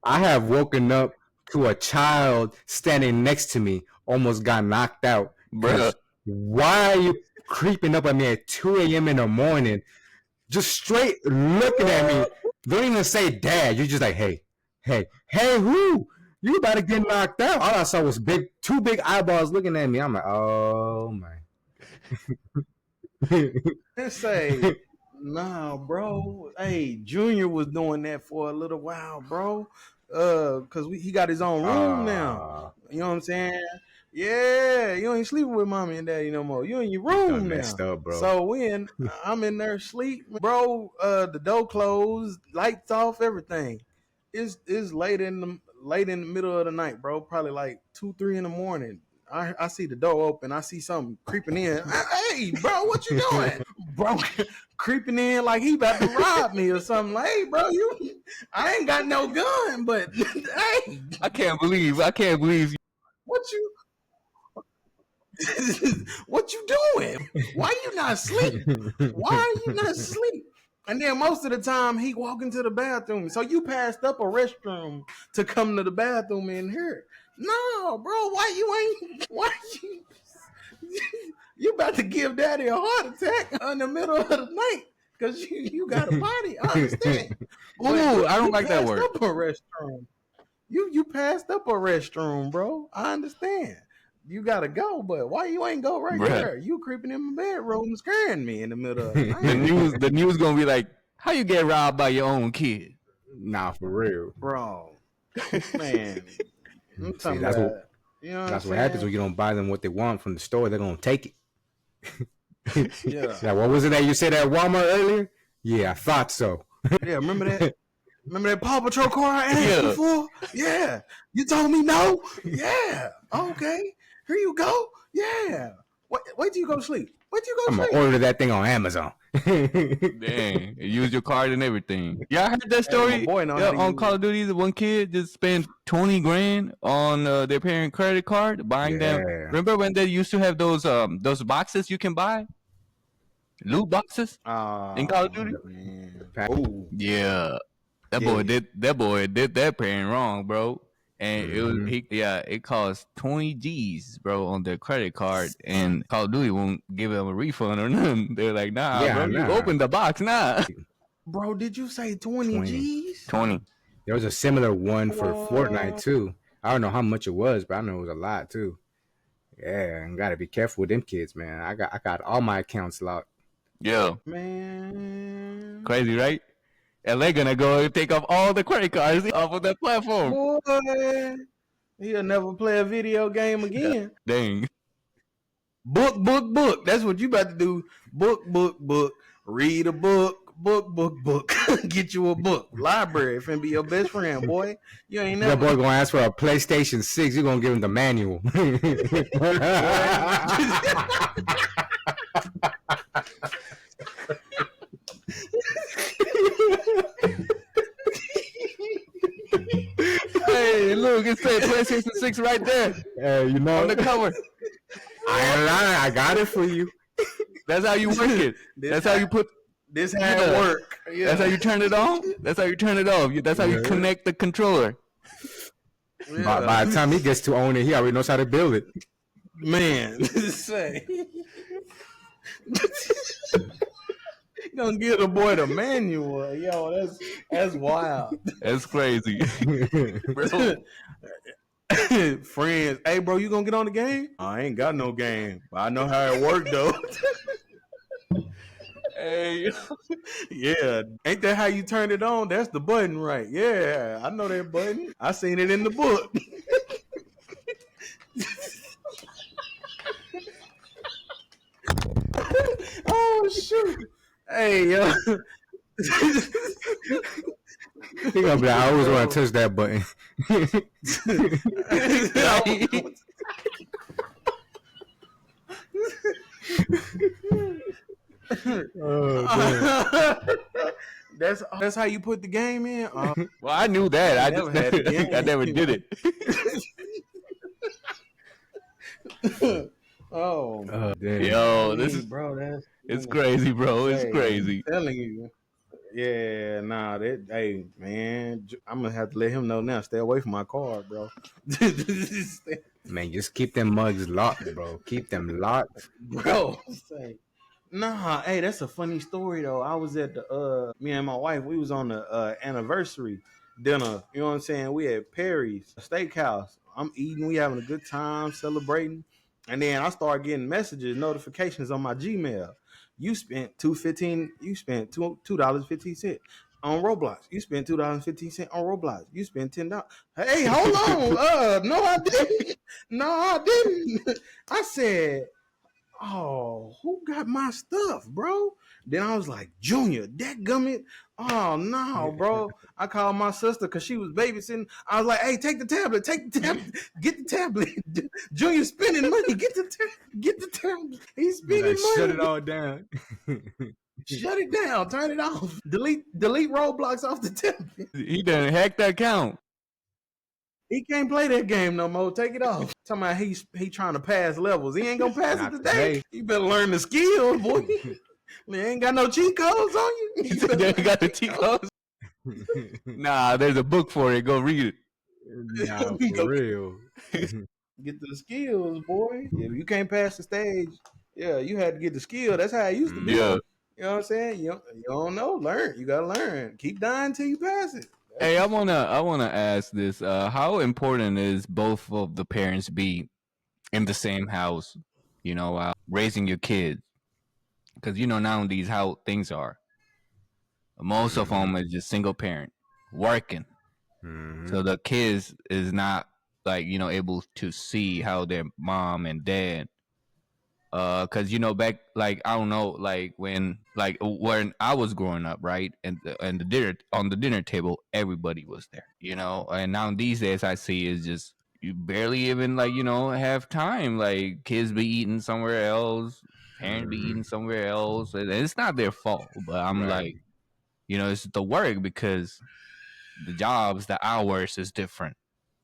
have woken up to a child standing next to me, almost got knocked out. Bruh. Why are you creeping up at me at 2 a.m. in the morning, just straight looking at me? Don't even say dad. You're just like, hey, who? You about to get knocked out. All I saw was 2 big eyeballs looking at me. I'm like, oh my. Let's say, nah, bro. Hey, Junior was doing that for a little while, bro. Cause he got his own room now. You know what I'm saying? Yeah, you ain't sleeping with mommy and daddy no more. You in your room now. Messed up, bro. So I'm in there sleep, bro. The door closed, lights off, everything. It's late in late in the middle of the night, bro. Probably like 2, 3 in the morning. I see the door open. I see something creeping in. Hey, bro, what you doing? Bro, creeping in like he about to rob me or something. Like, hey, bro, I ain't got no gun, but hey, I can't believe you. what you what you doing? Why you not asleep? Why are you not asleep? And then most of the time he walk into the bathroom. So you passed up a restroom to come to the bathroom in here. No, bro, why you about to give daddy a heart attack in the middle of the night because you got a potty. I understand. Ooh, I don't like that word. Up a restroom. You passed up a restroom, bro. I understand. You gotta go, but why you ain't go right there? You creeping in my bedroom, scaring me in the middle of the night. the news gonna be like, how you get robbed by your own kid? Nah, for real, bro. Man, see, that's what happens when you don't buy them what they want from the store. They're gonna take it. Yeah. Now, what was it that you said at Walmart earlier? Yeah, I thought so. Yeah, remember that? Remember that Paw Patrol car I asked you for? Yeah. You told me no? Yeah. Okay. Here you go. Yeah. Wait till you go to sleep. I'm going to order that thing on Amazon. Dang. Use your card and everything. Yeah, I heard that story. On Call of Duty, the one kid just spent 20 grand on their parent credit card buying them. Remember when they used to have those boxes you can buy? Loot boxes in Call of Duty? Yeah. That boy did that parent wrong, bro. And it cost 20 G's, bro, on their credit card, and Call of Duty won't give them a refund or nothing. They're like, bro, you opened the box, Bro, did you say 20 G's? 20. There was a similar one for Fortnite too. I don't know how much it was, but I know it was a lot too. Yeah, and gotta be careful with them kids, man. I got all my accounts locked. Yeah, man, crazy, right? LA gonna go and take off all the credit cards off of that platform. Boy, he'll never play a video game again. Dang. Book. That's what you about to do. Book. Read a book. Book. Get you a book. Library finna be your best friend, boy. You ain't never. That boy gonna ask for a PlayStation 6. You gonna give him the manual. Hey, look, it said PlayStation 6 right there. You know, on the cover. I ain't lying. I got it for you. That's how you work it. That's how you put. This how it work. Yeah. That's how you turn it on. That's how you turn it off. That's how you connect the controller. Yeah. By the time he gets to own it, he already knows how to build it. Man, say. Gonna give the boy the manual. Yo, that's wild. That's crazy. Friends, hey bro, you gonna get on the game? I ain't got no game, but I know how it worked though. Hey, yeah, ain't that how you turn it on? That's the button, right? Yeah, I know that button. I seen it in the book. Oh shoot! Hey, yo. He gonna be like, I always want to touch that button. That's how you put the game in. Well, I knew that. I just I never did it. Damn. Yo, this is bro. It's crazy, bro. It's crazy. I'm telling you. Yeah, nah. Hey, man, I'm gonna have to let him know now. Stay away from my car, bro. Man, just keep them mugs locked, bro. Keep them locked, bro. Nah, hey, that's a funny story though. I was at the me and my wife. We was on the anniversary dinner. You know what I'm saying? We at Perry's Steakhouse. I'm eating. We having a good time, celebrating. And then I started getting notifications on my Gmail. You spent $2.15. You spent $2.15 on Roblox. You spent $2.15 on Roblox. You spent $10. Hey, hold on. No, I didn't. I said, oh, who got my stuff, bro? Then I was like, Junior, that gummit. Oh no, bro! I called my sister because she was babysitting. I was like, "Hey, take the tablet. Take the tablet. Get the tablet. Junior spending money. Get the tablet. He's Be like, spending shut it money. all down. Shut it down. Turn it off. Delete Roblox off the tablet. He done hacked that account. He can't play that game no more. Take it off. Talking about he trying to pass levels. He ain't gonna pass it Not today. today. You better learn the skills, boy. You ain't got no cheat codes on you. He You said better they learn got the cheat T codes. codes. Nah, there's a book for it. Go read Nah, You for go real. it. get the skills, boy. If you can't pass the stage, yeah, you had to get the skill. That's how it used to be. Yeah. You know what I'm saying? You don't know. Learn. You gotta learn. Keep dying till you pass it. That's Hey, the I wanna ask this. How important is both of the parents be in the same house? While raising your kids, because nowadays how things are. Most of Hmm. them is just single parent working, Hmm. so the kids is not like able to see how their mom and dad. Cause back like I don't know like when I was growing up, right, and the dinner on the dinner table everybody was there, and now these days I see is just you barely even like have time, like kids be eating somewhere else, parents be Hmm. eating somewhere else, and it's not their fault, but I'm Right. like it's the work because the jobs, the hours is different.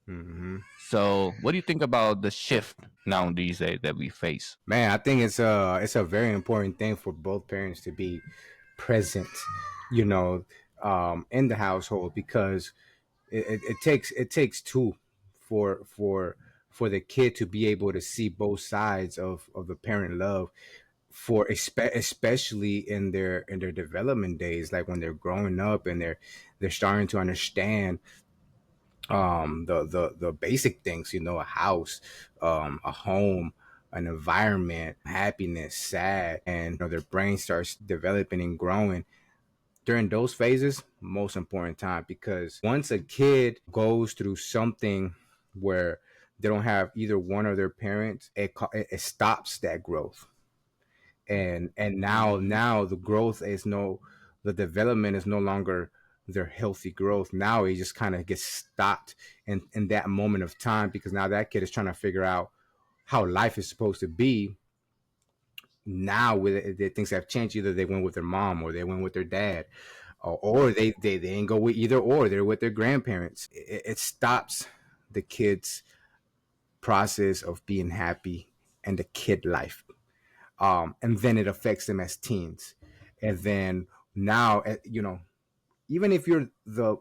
Hmm. So what do you think about the shift now these days that we face? Man, I think it's a very important thing for both parents to be present, you know, in the household because it takes two for the kid to be able to see both sides of the parent love for especially in their development days, like when they're growing up and they're starting to understand the basic things, a house, a home, an environment, happiness, sad, and their brain starts developing and growing during those phases. Most important time, because once a kid goes through something where they don't have either one of their parents, it stops that growth. And now mm-hmm. now the development is no longer their healthy growth. Now it just kind of gets stopped in that moment of time, because now that kid is trying to figure out how life is supposed to be. Now with things have changed. Either they went with their mom or they went with their dad, or they didn't go with either, or they're with their grandparents. It stops the kids process of being happy and the kid life. And then it affects them as teens. And then now, even if you're the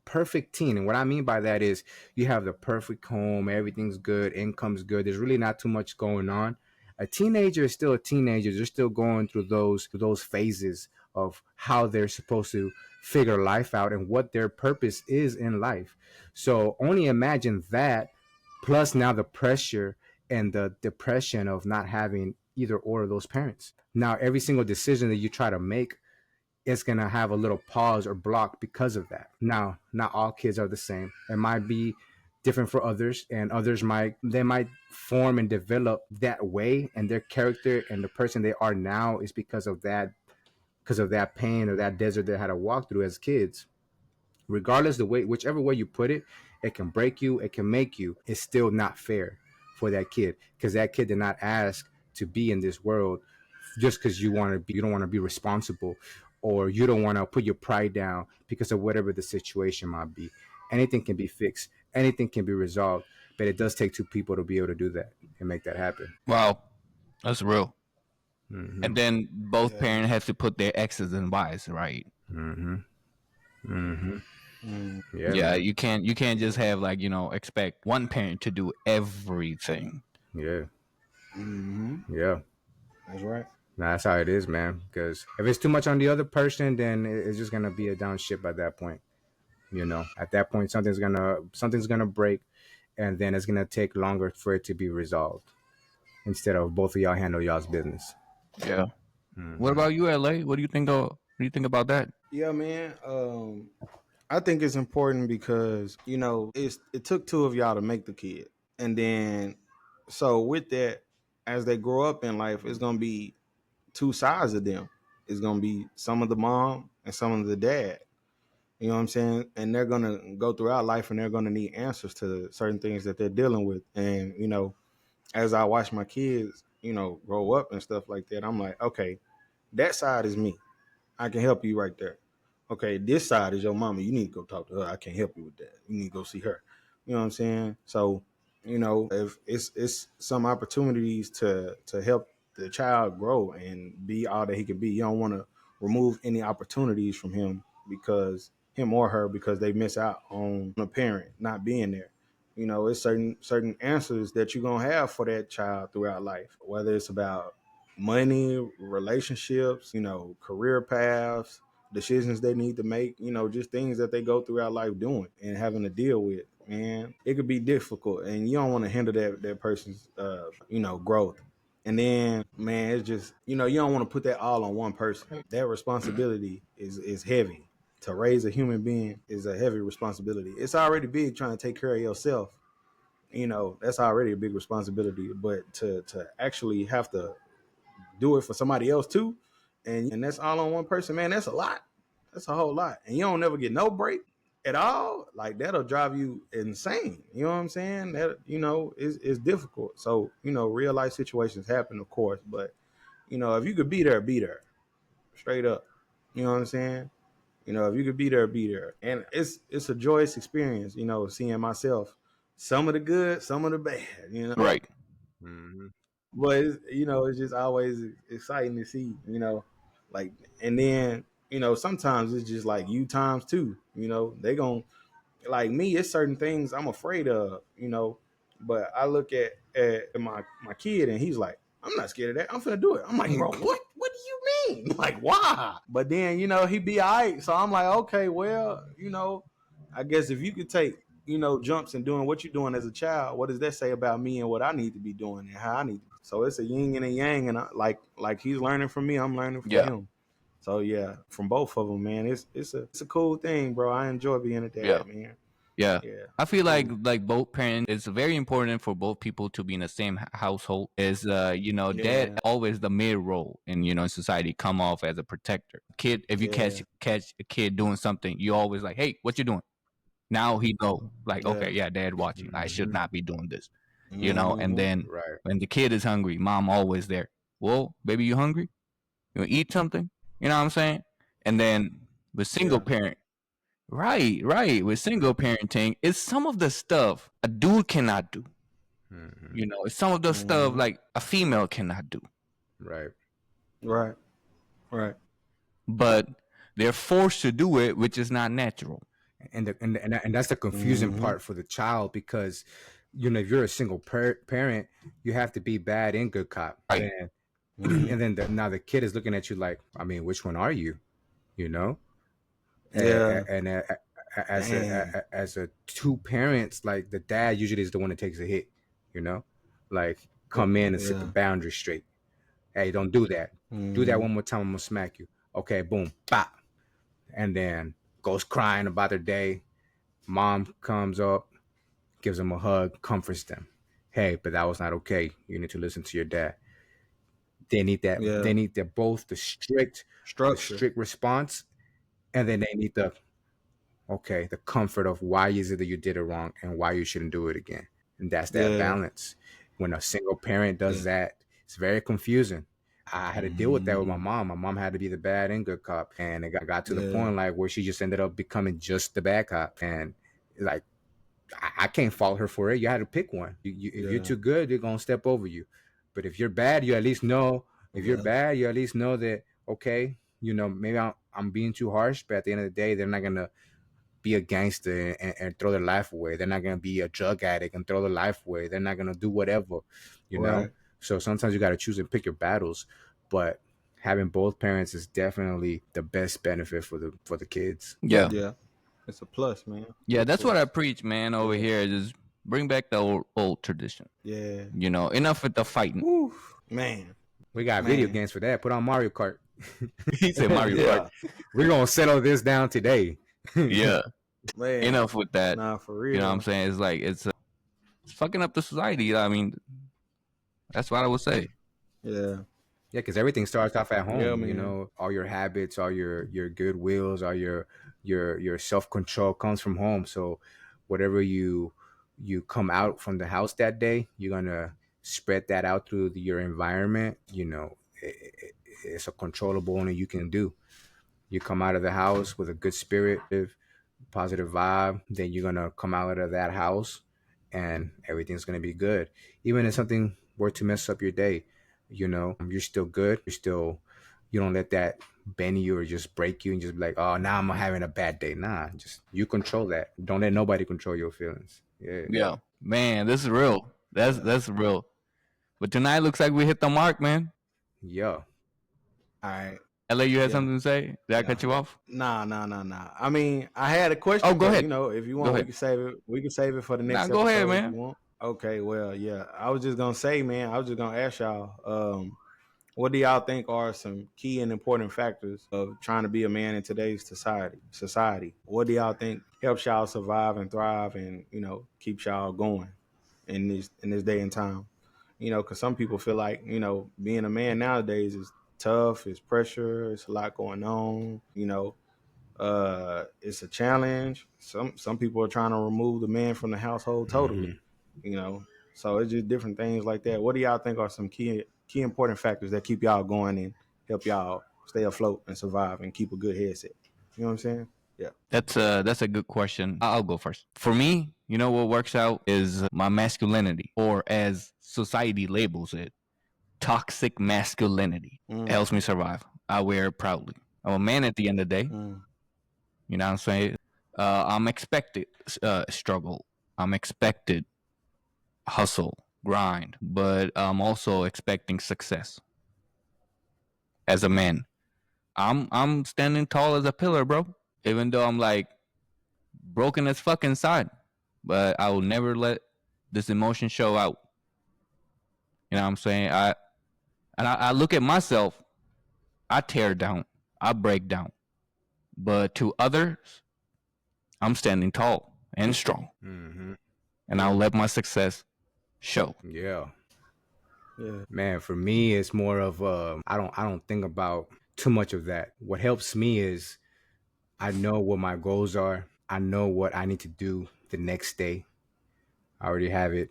perfect teen, and what I mean by that is you have the perfect home, everything's good, income's good, there's really not too much going on. A teenager is still a teenager. They're still going through those phases of how they're supposed to figure life out and what their purpose is in life. So only imagine that, plus now the pressure and the depression of not having either or of those parents. Now every single decision that you try to make, it's gonna have a little pause or block because of that. Now, not all kids are the same. It might be different for others, and others might form and develop that way, and their character and the person they are now is because of that pain or that desert they had to walk through as kids. Regardless the way, whichever way you put it, it can break you, it can make you. It's still not fair for that kid, because that kid did not ask to be in this world just because you don't want to be responsible, or you don't want to put your pride down because of whatever the situation might be. Anything can be fixed, anything can be resolved, but it does take two people to be able to do that and make that happen. Wow, that's real. Hmm. And then both Yeah. parents have to put their X's and Y's right. Hmm. Hmm. Mm-hmm. Yeah, Yeah, man. you can't just have like expect one parent to do everything. Yeah. Mm-hmm. Yeah. That's right. Nah, that's how it is, man. Because if it's too much on the other person, then it's just gonna be a down ship at that point. At that point, something's gonna break, and then it's gonna take longer for it to be resolved instead of both of y'all handle y'all's business. Yeah. What Hmm. about you, LA? What do you think about that? Yeah, man. I think it's important because it took two of y'all to make the kid, and then so with that, as they grow up in life, it's gonna be two sides of them. is gonna be some of the mom and some of the dad. You know what I'm saying? And they're gonna go throughout life and they're gonna need answers to certain things that they're dealing with. And as I watch my kids, grow up and stuff like that, I'm like, okay, that side is me. I can help you right there. Okay, this side is your mama. You need to go talk to her. I can't help you with that. You need to go see her. You know what I'm saying? So, if it's some opportunities to help the child grow and be all that he can be. You don't want to remove any opportunities from him because him or her because they miss out on a parent not being there. It's certain answers that you're gonna have for that child throughout life, whether it's about money, relationships, career paths, decisions they need to make, just things that they go throughout life doing and having to deal with. Man, it could be difficult, and you don't want to hinder that person's, growth. And then, man, it's just, you don't want to put that all on one person. That responsibility is heavy. To raise a human being is a heavy responsibility. It's already big trying to take care of yourself. That's already a big responsibility. But to actually have to do it for somebody else too, and that's all on one person, man, that's a lot. That's a whole lot. And you don't never get no break at all. Like, that'll drive you insane. You know what I'm saying? That, is difficult. So, real life situations happen, of course, but if you could be there, be there. Straight up. You know what I'm saying? If you could be there, be there. And it's a joyous experience, seeing myself, some of the good, some of the bad, Right. Mm-hmm. But it's just always exciting to see, like, and then sometimes it's just like you times two. They gon' like me. It's certain things I'm afraid of, but I look at my kid and he's like, I'm not scared of that. I'm finna do it. I'm like, bro, what do you mean? Like, why? But then he be all right. So I'm like, okay, well, I guess if you could take jumps and doing what you're doing as a child, what does that say about me and what I need to be doing and how I need to? So it's a yin and a yang, and like he's learning from me, I'm learning from Yeah. him. So yeah, from both of them, man, it's a cool thing, bro. I enjoy being a dad, Yeah. man. Yeah. Yeah, I feel cool. like both parents, it's very important for both people to be in the same household. Is dad Yeah, always the mid role in in society, come off as a protector. Kid, if you yeah, catch a kid doing something, you always like, hey, what you doing? Now he know, like, yeah. okay, yeah, dad watching. I should Mm-hmm. not be doing this. And Mm-hmm. then Right. when the kid is hungry, mom always there. Well, baby, you hungry? You wanna eat something? You know what I'm saying? And then with single Yeah, parent, right. With single parenting, it's some of the stuff a dude cannot do. Mm-hmm. It's some of the stuff mm-hmm. like a female cannot do. Right. Right, right. But they're forced to do it, which is not natural. And that's the confusing Mm-hmm. part for the child because if you're a single parent, you have to be bad and good cop. Right. Then Mm-hmm. and then now the kid is looking at you like, I mean, which one are you? You know, Yeah. and Dang. as a two parents, like the dad usually is the one that takes a hit. You know, like come in and set the Yeah. boundary straight. Hey, don't do that. Do that Mm-hmm. one more time, I'm gonna smack you. Okay, boom, bop, and then goes crying about their day. Mom comes up, gives them a hug, comforts them. Hey, but that was not okay. You need to listen to your dad. They need that. Yeah. They need both the Structure. strict response, and then they need the comfort of why is it that you did it wrong and why you shouldn't do it again. And that's that Yeah. balance. When a single parent does Yeah. that, it's very confusing. I had to deal with that with my Mm-hmm. mom. My mom had to be the bad and good cop, and it got to the Yeah. point like where she just ended up becoming just the bad cop, and like I can't fault her for it. You had to pick one. If you're Yeah. too good, they're gonna step over you. But if you're bad, you at least know. If you're Yeah. bad, you at least know that okay, maybe I'm being too harsh, but at the end of the day, they're not gonna be a gangster and throw their life away. They're not gonna be a drug addict and throw their life away. They're not gonna do whatever, you know. Right. So sometimes you got to choose and pick your battles. But having both parents is definitely the best benefit for the kids. Yeah. Yeah. It's a plus, man. Yeah, Big that's what I plus. preach, man, over Yeah. here. Just bring back the old tradition. Yeah. Enough with the fighting. Woo. Man. We got video Man. games for that. Put on Mario Kart. He said Mario Kart. Yeah. We're gonna settle this down today. Yeah. Man. Enough with that. Nah, for You know what I'm real. saying? It's like it's fucking up the society. I mean, that's what I would say. Yeah. Yeah, because everything starts off at Yeah, home. You man. know, all your habits, all your good wills, all your self control comes from home. So whatever you come out from the house that day, you're gonna spread that out through your environment. You know, it's a controllable only you can do. You come out of the house with a good spirit, positive vibe, then you're gonna come out of that house and everything's gonna be good. Even if something were to mess up your day, you know, you're still good. You don't let that bend you or just break you and just be like, oh, now I'm having a bad day. Nah, just you control that. Don't let nobody control your feelings. Yeah. Yeah, man, this is real. Yeah. That's real. But tonight looks like we hit the mark, man. Yeah. All right. LA, you had Yeah. something to say? Did I Nah. cut you off? Nah. I mean, I had a Oh, question, go but ahead. you know, if you Go want, we ahead. can save it. We can save it for the Nah, next go ahead, episode if you man. want. Okay. Well, yeah. I was just gonna say, man. I was just gonna ask y'all. What do y'all think are some key and important factors of trying to be a man in today's Society. What do y'all think helps y'all survive and thrive, and keeps y'all going in this day and time? Because some people feel like being a man nowadays is tough, it's pressure, it's a lot going on. It's a challenge. Some people are trying to remove the man from the household totally. Hmm. You know, so it's just different things like that. What do y'all think are some key important factors that keep y'all going and help y'all stay afloat and survive and keep a good headset? You know what I'm saying? Yeah. That's a good question. I'll go first. For me, you know what works out is my masculinity, or as society labels it, toxic masculinity. It Mm, helps me survive. I wear it proudly. I'm a man at the end of the day. mm, You know what I'm saying? I'm expected struggle. I'm expected hustle, grind, but I'm also expecting success as a man. I'm standing tall as a pillar, bro. Even though I'm like broken as fuck inside, but I will never let this emotion show out. You know what I'm saying? I look at myself. I tear down. I break down. But to others, I'm standing tall and strong, Hmm. and I'll yeah. let my success show. Yeah. Yeah. Man, for me, it's more of I don't think about too much of that. What helps me is I know what my goals are. I know what I need to do the next day. I already have it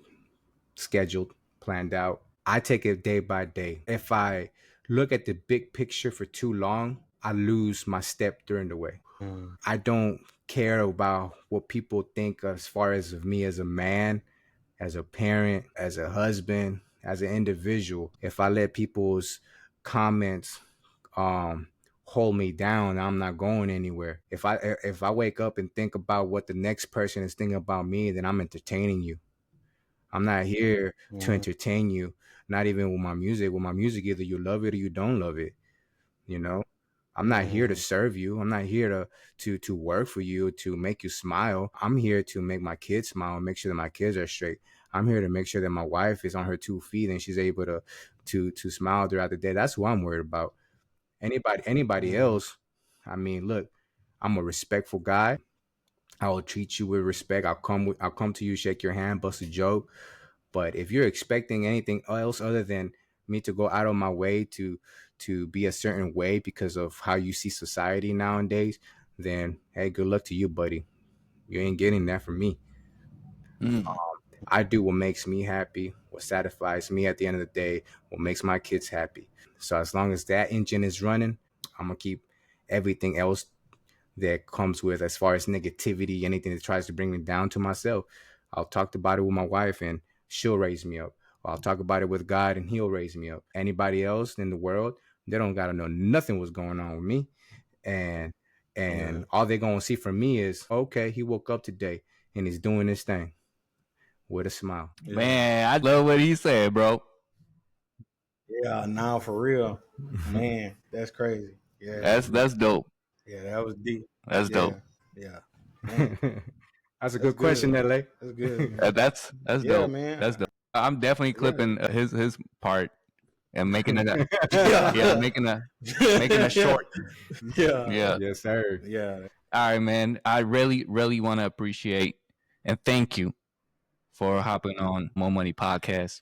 scheduled, planned out. I take it day by day. If I look at the big picture for too long, I lose my step during the way. Mm, I don't care about what people think as far as of me as a man, as a parent, as a husband, as an individual. If I let people's comments um hold me down, I'm not going anywhere. If I wake up and think about what the next person is thinking about me, then I'm entertaining you. I'm not here to mm, entertain you, not even with my music. With my music, either you love it or you don't love it, you know. I'm not here to mm, serve you. I'm not here to work for you, to make you smile. I'm here to make my kids smile and make sure that my kids are straight. I'm here to make sure that my wife is on her 2 feet and she's able to smile throughout the day. That's what I'm worried about. Anybody mm, else, I mean, look, I'm a respectful guy. I will treat you with respect. I'll come to you, shake your hand, bust a joke. But if you're expecting anything else other than me to go out of my way to be a certain way because of how you see society nowadays, then hey, good luck to you, buddy. You ain't getting that from me. Mm. I do what makes me happy, what satisfies me at the end of the day, what makes my kids happy. So as long as that engine is running, I'm gonna keep everything else that comes with as far as negativity, anything that tries to bring me down to myself. I'll talk about it with my wife and she'll raise me up. Or I'll talk about it with God and he'll raise me up. Anybody else in the world, they don't gotta know nothing what's going on with me. And yeah. all they're gonna see from me is, okay, he woke up today and he's doing this thing with a smile. Yeah. Man, I love what he said, bro. Yeah. Now for real, man, that's crazy. Yeah. That's dope. Yeah. That was deep. That's Yeah. dope. Yeah. Man, That's a that's good question, good. LA. That's good, man. That's Yeah, dope. man. That's dope. I'm definitely Yeah. clipping his part and making it a yeah, Yeah. making a short. Yeah. Yeah. Yes, sir. Yeah. All right, man. I really want to appreciate and thank you for hopping on More Money Podcast.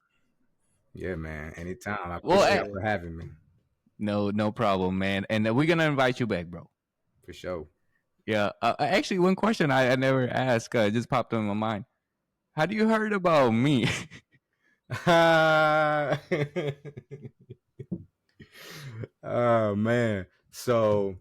Yeah, man. Anytime. I Well, appreciate y'all Yeah. for having me. No problem, man. And we're gonna invite you back, bro. For sure. Yeah. Actually, one question I never asked just popped in my mind. How do you heard about me? Oh man. So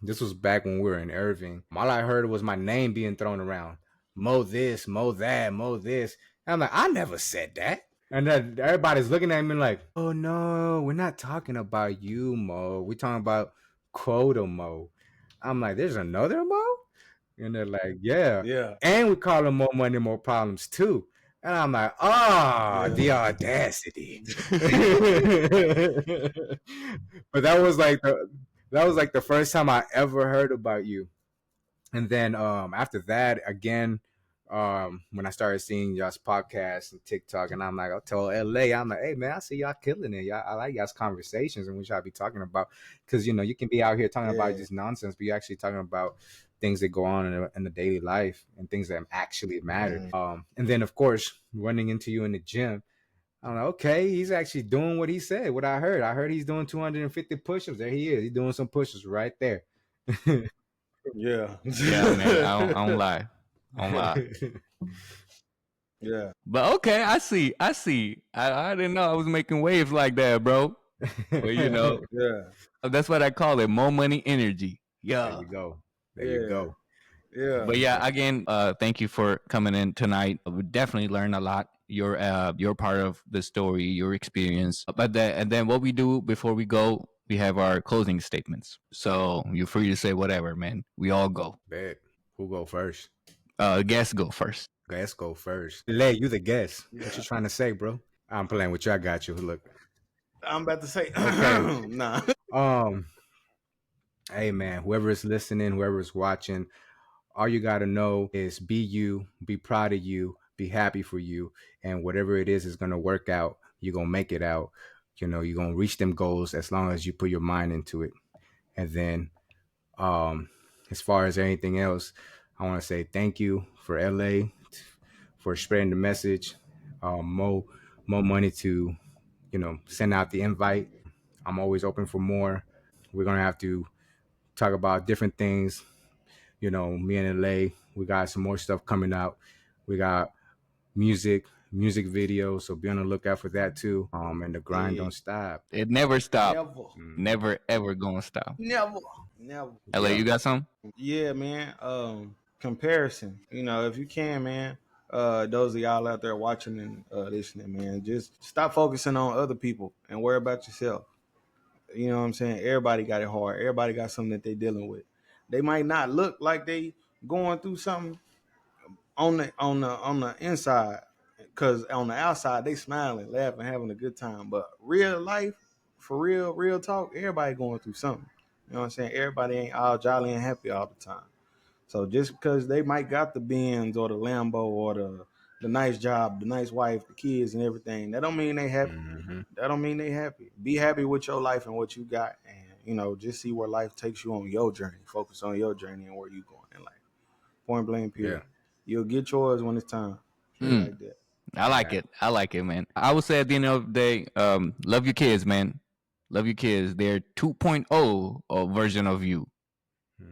this was back when we were in Irving. All I heard was my name being thrown around. Mo this, Mo that, Mo this. And I'm like, I never said that. And then everybody's looking at me like, oh no, we're not talking about you, Mo. We're talking about Quota Mo. I'm like, there's another Mo? And they're like, yeah. Yeah. And we call him More Money, More Problems too. And I'm like, ah, Yeah. the audacity. But that was like the first time I ever heard about you. And then after that, again, when I started seeing y'all's podcast and TikTok, and I'm like, I'll tell LA, I'm like, hey man, I see y'all killing it. Y'all, I like y'all's conversations and what y'all be talking about. Because you know, you can be out here talking about just nonsense, but you're actually talking about things that go on in the daily life and things that actually matter. And then of course, running into you in the gym, I'm like, okay, he's actually doing what he said, what I heard. I heard he's doing 250 push-ups. There he is. He's doing some push-ups right there. Yeah. Yeah, man. I don't lie. I don't lie. Yeah. But okay, I see. I didn't know I was making waves like that, bro. But you know, Yeah. that's what I call it. More money energy. There Yeah. you go. There Yeah. you go. Yeah. But yeah, again, thank you for coming in tonight. We definitely learned a lot. You're part of the story, your experience. But and then what we do before we go, we have our closing statements. So you're free to say whatever, man. We all go. Bet. Who go first? Guests go first. Guess go first. Lay, you the guest. Yeah. What you trying to say, bro? I'm playing with you. I got you. Look. I'm about to say, Okay. nah. Hey man, whoever is listening, whoever is watching, all you gotta know is be you, be proud of you, be happy for you, and whatever it is gonna work out. You're gonna make it out. You know, you're gonna reach them goals as long as you put your mind into it. And then as far as anything else, I want to say thank you for LA for spreading the message. More money to, you know, send out the invite. I'm always open for more. We're gonna have to talk about different things. You know, me and LA, we got some more stuff coming out. We got music videos, so be on the lookout for that too. And the grind don't stop. It never stops. Never. Never ever gonna stop. Never. LA, you got some? Yeah, man. Comparison. You know, if you can, man. Those of y'all out there watching and listening, man, just stop focusing on other people and worry about yourself. You know what I'm saying? Everybody got it hard. Everybody got something that they dealing with. They might not look like they going through something on the inside, because on the outside they smiling, laughing, having a good time. But real life, for real talk, everybody going through something. You know what I'm saying? Everybody ain't all jolly and happy all the time. So just because they might got the Benz or the Lambo or the nice job, the nice wife, the kids and everything, that don't mean they happy. That don't mean they happy. Be happy with your life and what you got, and you know, just see where life takes you on your journey. Focus on your journey and where you going in life. Point blank, period. Yeah. You'll get yours when it's time. Like that. I like it. I like it, man. I would say at the end of the day, love your kids, man. Love your kids. They're 2.0 version of you.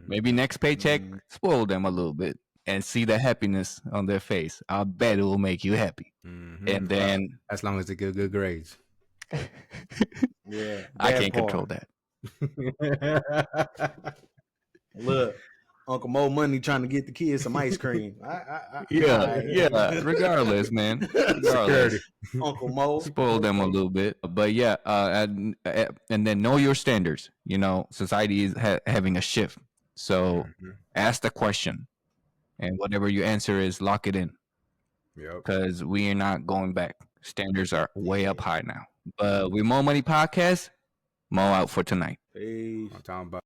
Maybe next paycheck, spoil them a little bit and see the happiness on their face. I bet it will make you happy. And then, as long as they get good grades. Yeah, I can't control that. Look, Uncle Mo Money trying to get the kids some ice cream. Yeah. Regardless, man. Regardless. Uncle Mo spoil them a little bit, but yeah, and then know your standards. You know, society is having a shift, so ask the question, and whatever your answer is, lock it in. Because we are not going back. Standards are way up high now. But with More Money Podcast, Mo out for tonight. Peace. I'm talking about.